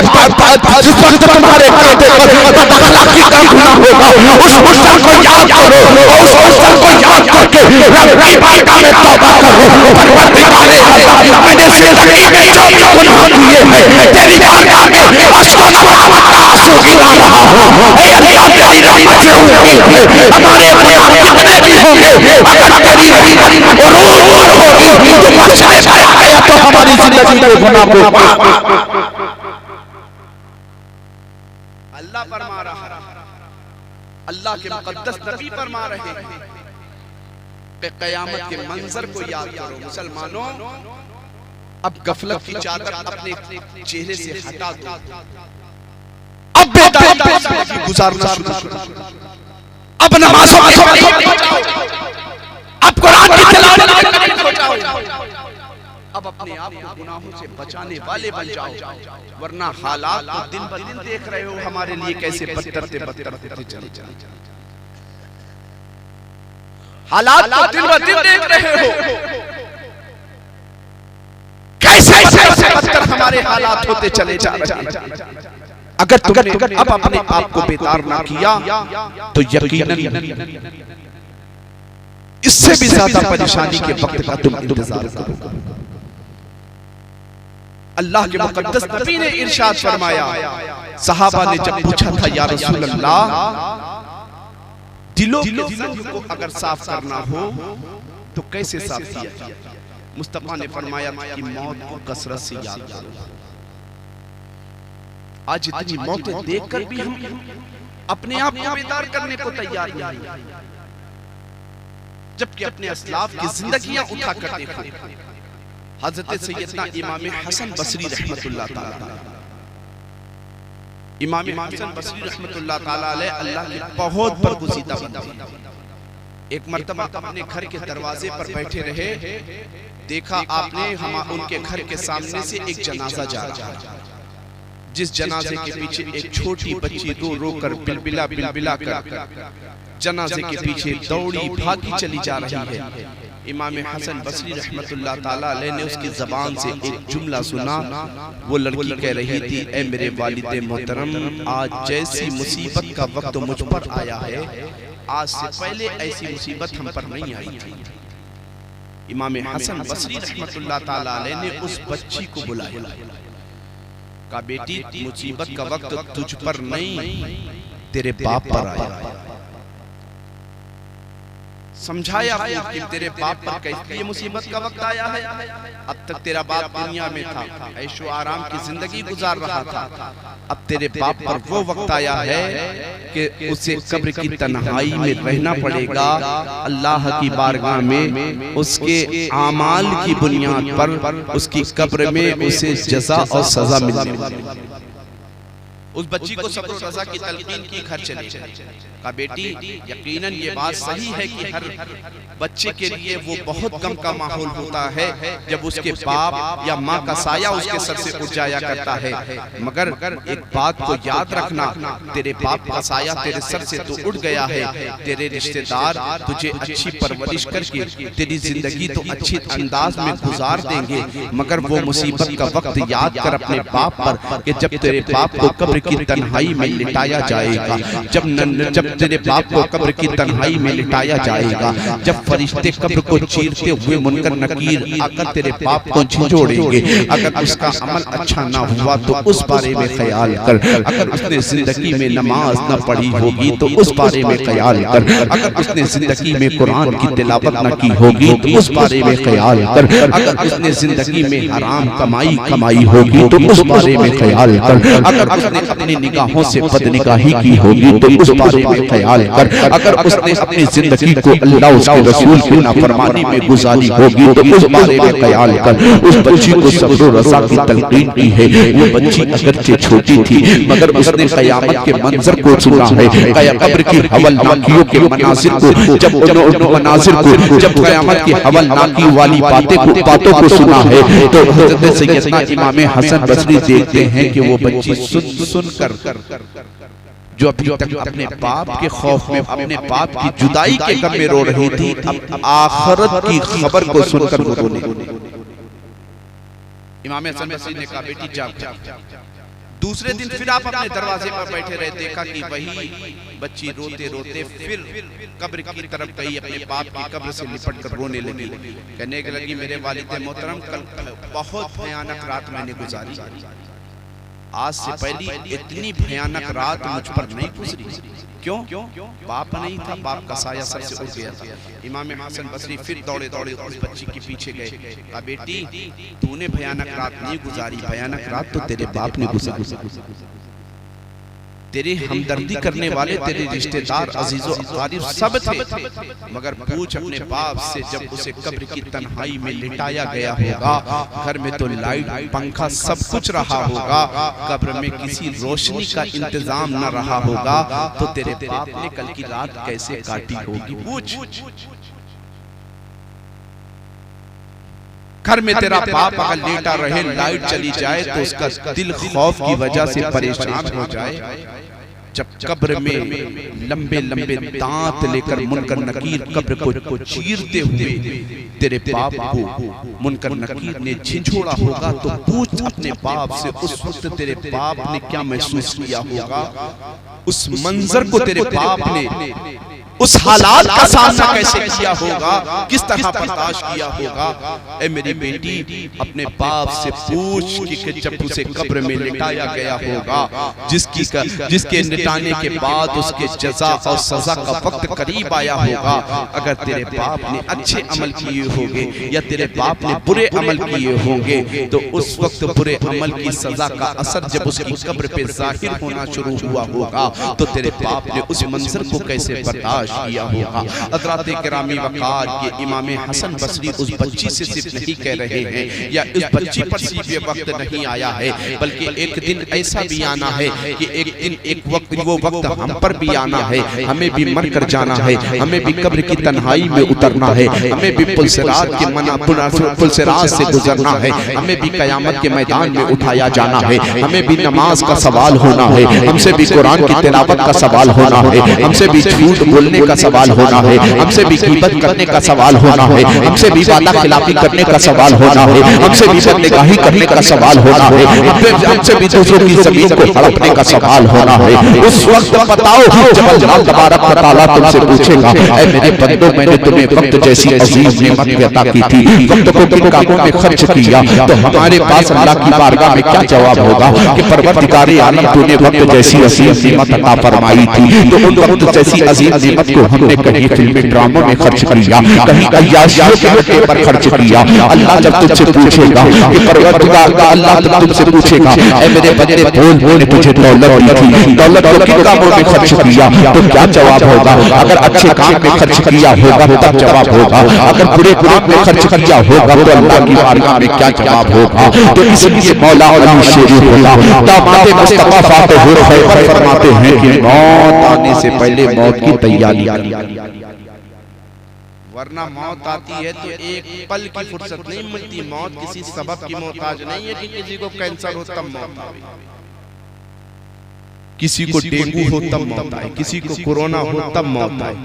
जिस वक्त तुम्हारे कांधे पर बदअखलाकी का गुनाह होगा, उस मुश्किल को याद करो, उस मुश्किल को याद करके रब की बारगाह में तौबा करो। परवरदिगारे आलम, मैंने जिंदगी में जो भी गुनाह किए हैं तेरी बारगाह में अश्को नदामत का आंसू गिरा रहा हूं। ऐ अल्लाह तेरी रहमत से होगी, हमारे गुनाह कितने भी होंगे, अगर तेरी रहमत और होगी तो बख्शाया गया तो हमारी जिंदगी के गुनाह को अल्लाह फरमा रहा है, अल्लाह के मुकद्दस नबी फरमा रहे हैं कि क़यामत के मंजर को याद करो मुसलमानों। अब गफलत की चादर अपने चेहरे से हटा दो, अब बेदारी गुजारना शुरू करो, अब नमाज़ों में जाओ, अब कुरान की तिलावत हो जाओ, अब अपने आप को गुनाहों से बचाने वाले बन जाओ, वरना हालात तो दिन ब दिन देख रहे हो हमारे लिए कैसे बदतर से बदतर होते चले जा रहे हैं। हालात तो दिन ब दिन देख रहे हो कैसे बदतर हमारे हालात होते चले जा रहे हैं। अगर तुमने अब अपने आप को बेदार ना किया तो यकीनन इससे भी ज्यादा परेशानी के वक्त का तुम इंतजार करोगे। अल्लाह के मुकद्दस नबी ने इरशाद फरमाया, सहाबा ने जब पूछा था या रसूल अल्लाह, दिलों को अगर साफ करना हो तो कैसे साफ किया जाए? मुस्तफा ने फरमाया कि मौत को कसरत से याद करो। आज इतनी मौतें देखकर भी हम अपने आप को बेदार करने को तैयार नहीं, जबकि अपने अस्लाफ की जिंदगियां उठा कर देखो। हजरत सैयदना इमाम हसन बसरी रहमतुल्लाह ताला अलैह, इमाम हसन बसरी रहमतुल्लाह ताला अलैह अल्लाह के बहुत बरगुज़ीदा बंदे। एक मर्तबा अपने घर के दरवाजे पर बैठे रहे, देखा आपने हम उनके घर के सामने से एक जनाजा जा रहा है, जिस जनाजे के पीछे एक छोटी बच्ची रो रो कर बिलबिला बिलबिला कर जनाजे के पीछे दौड़ी भागी चली जा रही है। इमाम हसन बसरी रहमतुल्लाह ताला अलैह ने उसकी ज़बान से एक जुमला सुना। वो लड़की कह रही थी, ए मेरे वालिद मोहतरम, आज जैसी मुसीबत का वक्त मुझ पर आया है, आज से पहले ऐसी मुसीबत हम पर नहीं आई थी। इमाम हसन बसरी रहमतुल्लाह ताला अलैह ने उस बच्ची को बुलाया, कहा बेटी मुसीबत का वक्त तुझ पर नहीं तेरे बाप पर आया। समझाया कि तेरे बाप पर कैसी ये मुसीबत का वक्त आया है। अब तक तेरा बाप दुनिया में था, ऐशो आराम की जिंदगी गुजार रहा था, अब तेरे बाप पर वो वक्त आया है कि उसे कब्र की तन्हाई में रहना पड़ेगा। अल्लाह की बारगाह में उसके आमाल की बुनियाद पर उसकी कब्र में उसे जज़ा और सजा मिलेगी। उस बच्ची को सब्र सजा की तलकीन की, घर चली। कहा बेटी यकीनन ये बात सही है कि हर बच्चे के लिए वो बहुत गम का माहौल होता है जब उसके बाप या माँ का साया उसके सर से उठ जाया करता है, मगर एक बात को याद रखना, तेरे बाप का साया तेरे सर से तो उठ गया है, तेरे रिश्तेदार तुझे अच्छी परवरिश करके तेरी जिंदगी तो अच्छी अंदाज में गुजार देंगे, मगर वो मुसीबत का वक्त याद कर अपने बाप पर कि जब तेरे बाप को कब्र की तन्हाई में लिटाया जाएगा, जब तेरे बाप को कब्र की तन्हाई में लिटाया जाएगा, जब फरिश्ते कब्र को चीरते हुए मुनकर नकीर आकर तेरे बाप को झिझोड़ेंगे, अगर उसका अमल अच्छा ना हुआ तो उस बारे में ख्याल कर। अगर उसने जिंदगी में नमाज न पढ़ी होगी तो उस बारे में ख्याल कर। अगर उसने जिंदगी में कुरान की तिलावत न की होगी तो उस बारे में ख्याल कर। अगर उसने जिंदगी में हराम कमाई होगी तो उस बारे में ख्याल कर। अगर उसने अपनी निगाहों से बदनिगाही की होगी तो उस बारे में ख्याल कर। अगर उसने अपनी जिंदगी को अल्लाह उसके रसूल की नाफरमानी में गुजारी होगी तो उस बारे में ख्याल कर। उस बच्ची को सब्र रज़ा की तलकीन की है। वो बच्ची अगरचे छोटी थी मगर उसने क़यामत के मंजर को सुना है, कब्र की हवलनाकियों के मनाजिर को, जब क़यामत की हवलनाकी वाली बातों को सुना है तो हज़रत सैयदना इमाम हसन बसरी देखते हैं कि वो बच्ची सुनकर जो अभी तक अपने बाप के खौफ में, अपने बाप की जुदाई के गम में रो रही थी, अब आखिरत की खबर को सुनकर वो रोने। इमाम हसन बसरी ने कहा बेटी जाओ। दूसरे दिन फिर आप अपने दरवाजे पर बैठे रहे, देखा कि वही बच्ची रोते रोते फिर कब्र की तरफ गई, अपने बाप की कब्र से लिपट कर रोने लगी। कहने लगी मेरे वालिद मोहतरम, कल बहुत भयानक रात मैंने गुजारी, आज से पहले इतनी भयानक रात मुझ पर नहीं गुजरी। क्यों? बाप नहीं था, बाप का साया सर से उठ गया था। इमाम हसन बसरी फिर दौड़े दौड़े उस बच्ची के पीछे गए। कहा बेटी तूने भयानक रात नहीं गुजारी, भयानक रात तो तेरे बाप ने गुजारी। तेरे हमदर्दी करने वाले तेरे रिश्तेदार अजीजो अकारीब सब थे, मगर पूछ अपने बाप से जब उसे कब्र की तन्हाई में लिटाया गया होगा, घर में तो लाइट पंखा सब कुछ रहा होगा, कब्र में किसी रोशनी का इंतजाम न रहा होगा, तो तेरे बाप ने कल की रात कैसे काटी होगी? पूछ। घर में तेरा बाप अगर लेटा रहे, लाइट चली जाए तो उसका दिल खौफ की वजह से परेशान हो जाए। जब कब्र में लंबे लंबे दांत लेकर मुनकर नकीर कब्र को चीरते हुए तेरे बाप को मुनकर नकीर ने झिझोड़ा होगा, तो पूछ अपने बाप से उस वक्त तेरे बाप ने क्या महसूस किया होगा? उस मंजर को तेरे बाप ने, उस हालात का सामना कैसे किया होगा, किस तरह बर्दाश्त किया होगा? ए मेरी बेटी, अपने बाप से पूछ कि जब उसे कब्र में लिटाया गया होगा, जिसके लिटाने के बाद उसके जज़ा और सजा का वक्त करीब आया होगा, अगर तेरे बाप ने अच्छे अमल किए होंगे या तेरे बाप ने बुरे अमल किए होंगे, तो उस वक्त बुरे अमल की सजा का असर जब उसकी कब्र पे जाहिर होना शुरू हुआ होगा, तो तेरे बाप ने उस मंजर को कैसे बर्दाश्त किया होगा? हज़रात किरामी वक़ार के इमाम हसन बसरी उस बच्ची से सिर्फ नहीं कह रहे हैं या उस बच्ची पर सिर्फ ये वक्त नहीं आया है, बल्कि एक दिन ऐसा भी आना है कि एक दिन एक वक्त वो वक्त हम पर भी आना है, हमें भी मर कर जाना है, हमें भी कब्र की तन्हाई में उतरना है, हमें भी पुलसिरात के पुलसिरात से गुजरना है, हमें भी क़यामत के मैदान में उठाया जाना है, हमें भी नमाज का सवाल होना है, हमसे भी कुरान की तिलावत का सवाल होना है, हमसे भी झूठ बोलने का सवाल होना है, हमसे भी ग़ीबत करने का सवाल होना है, हमसे भी वादा खिलाफी करने का सवाल होना है, हमसे भी बदनिगाही करने का सवाल होना है, हमसे भी दूसरों की ज़मीन को हड़पने का सवाल होना है। उस वक्त बताओ जब अल्लाह तबारक व तआला तुमसे पूछेगा, ऐ मेरे बंदों, मैंने तुम्हें वक्त जैसी अजीज नेमत अता की थी, वक्त को किन कामों में खर्च किया, तो हमारे पास अल्लाह की बारगाह में क्या जवाब होगा कि परवरदिगार आलम तूने वक्त जैसी अजीज नेमत अता फरमाई थी, तो उन वक्त जैसी अजीज नेमत को हमने कहीं फिल्मी ड्रामों में खर्च किया, कहीं अय्याशियों के मौके पर खर्च किया। अल्लाह जब तुझसे पूछेगा कि परवरदिगार का अल्लाह जब तुमसे पूछेगा, ऐ मेरे बंदे बोल, मैंने तुझे दौलत दी थी, दौलत को किन कामों में खर्च किया, तो क्या जवाब होगा? अगर अच्छे काम में खर्च किया होगा तब जवाब होगा, अगर बुरे काम में खर्च किया होगा तो अल्लाह की बारगाह में क्या जवाब होगा? तो इसलिए मौला अली शेरी होगा दामाद मुस्तफा फातिहुर खैबर फरमाते हैं कि मौत आने से पहले मौत की तैयारी, वरना मौत आती है तो एक पल की फुर्सत नहीं मिलती। मौत किसी सबब की मोहताज नहीं है कि किसी को कैंसर हो तब मौत आए, किसी को डेंगू हो तब मौत आए, किसी को कोरोना हो तब मौत आए।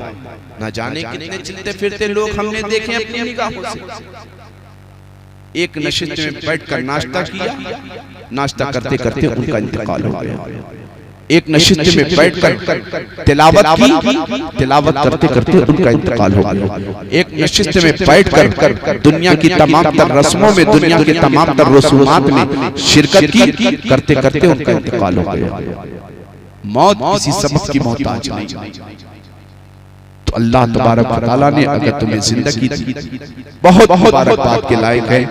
न जाने कितने चलते फिरते लोग हमने देखे अपनी निगाहों से। एक नशिस्त में बैठकर नाश्ता किया, नाश्ता करते करते उनका इंतकाल हो गया। एक नशिस्त में बैठकर तिलावत की, तिलावत करते करते उनका इंतकाल हो गया। एक नशिस्त में बैठकर दुनिया की तमाम तर रस्मों में, दुनिया के तमाम तर रसूमात में शिरकत की, करते करते उनका इंतकाल हो गया। मौत किसी सबब की मोहताज नहीं। तो अल्लाह तबारक व तआला ने अगर तुम्हें जिंदगी दी, बहुत मुबारकबाद के लायक है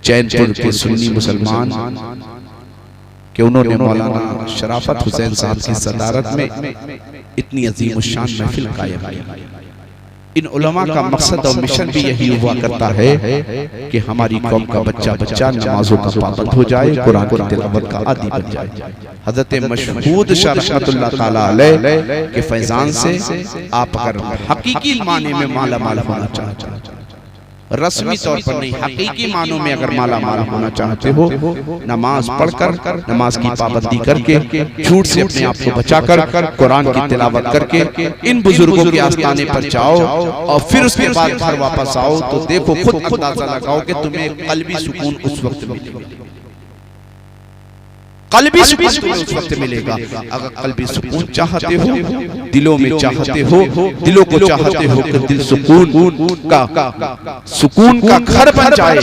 चैनपुर के सुन्नी मुसलमान कि उन्होंने मौलाना शराफत हुसैन साहब की सदारत में इतनी अजीम शान महफिल कायम की। इन उलमा का मकसद और मिशन भी यही हुआ करता है कि हमारी कौम का बच्चा बच्चा नमाजों का पाबंद हो जाए, कुरान की तिलावत का आदी बन जाए। हज़रत मशहूद शाह रहमतुल्लाह ताला अलैह के फैजान से आप अगर हकीकी माने में माला माल होना चाहते हैं, रस्मी तौर पर नहीं, हकीकी मानों में अगर माला माल होना चाहते हो, नमाज पढ़कर, नमाज की पाबंदी करके, झूठ से अपने आप को बचाकर, कुरान की तिलावत करके इन बुजुर्गों के आस्थाने पर जाओ और फिर उसके बाद घर वापस आओ, तो देखो खुद अंदाजा लगाओ कि तुम्हें कल्बी सुकून उस वक्त मिलेगा। कल्बी सुकून तुम्हें उस वक्त मिलेगा। अगर कल्बी सुकून चाहते हो, दिलों में चाहते हो, दिलों को चाहते हो कि दिल सुकून का घर बन जाए,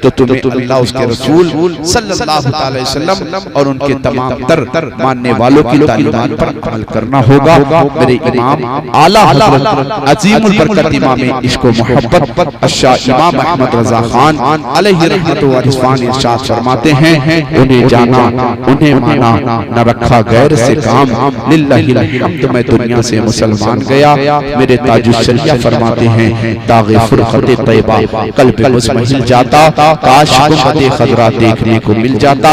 तो तुम्हें अल्लाह उसके रसूल सल्लल्लाहु अलैहि वसल्लम और उनके तमाम तर मानने वालों की तालीमात पर अमल करना होगा। मेरे इमाम आला हज़रत अज़ीमुल बरकत इमाम इश्क व मोहब्बत अशाह इमाम अहमद रज़ा खान अलैहि रहमत व रिज़वान इरशाद फरमाते हैं, उन्हें जाना उन्हें माना, न रखा गैर से काम, लिल्लाहिल हम्द मैं दुनिया से मुसलमान गया। मेरे ताजुश्शरिया फरमाते हैं, दाग़े फुरक़त तैयबा कल्ब मुज़महिल जाता, काश गुंबदे खज़रा देखने को मिल जाता,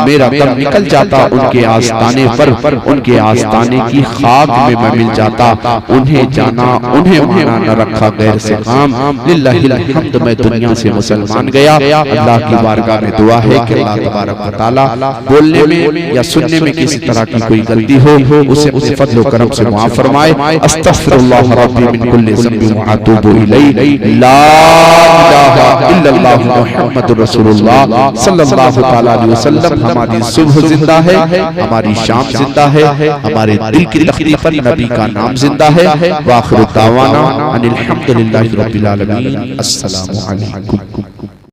मेरा दम निकल जाता उनके आस्ताने पर, उनके आस्ताने की खाक में मैं मिल जाता। उन्हें जाना उन्हें माना, न रखा गैर से काम, लिल्लाहिल हम्द मैं दुनिया से मुसलमान गया। अल्लाह की बारगाह में दुआ है कि अल्लाह तबारक व तआला बोलने में या सुनने में किसी तरह की कोई गलती हो उसे अपने फज़्ल व करम से माफ फरमाए। अस्तग़फिरुल्लाह रब्बी मिन कुल्लि ज़ंबिन व अतूबु इलैहि, ला इलाहा इल्लल्लाह मुहम्मदुर रसूलुल्लाह सल्लल्लाहु तआला अलैहि वसल्लम। हमारी सुबह जिंदा है, हमारी शाम जिंदा है, हमारे दिल की तख्ती पर नबी का नाम जिंदा है। व आखिरु दावाना अनिल हम्दुलिल्लाहि रब्बिल आलमीन। अस्सलामु अलैकुम।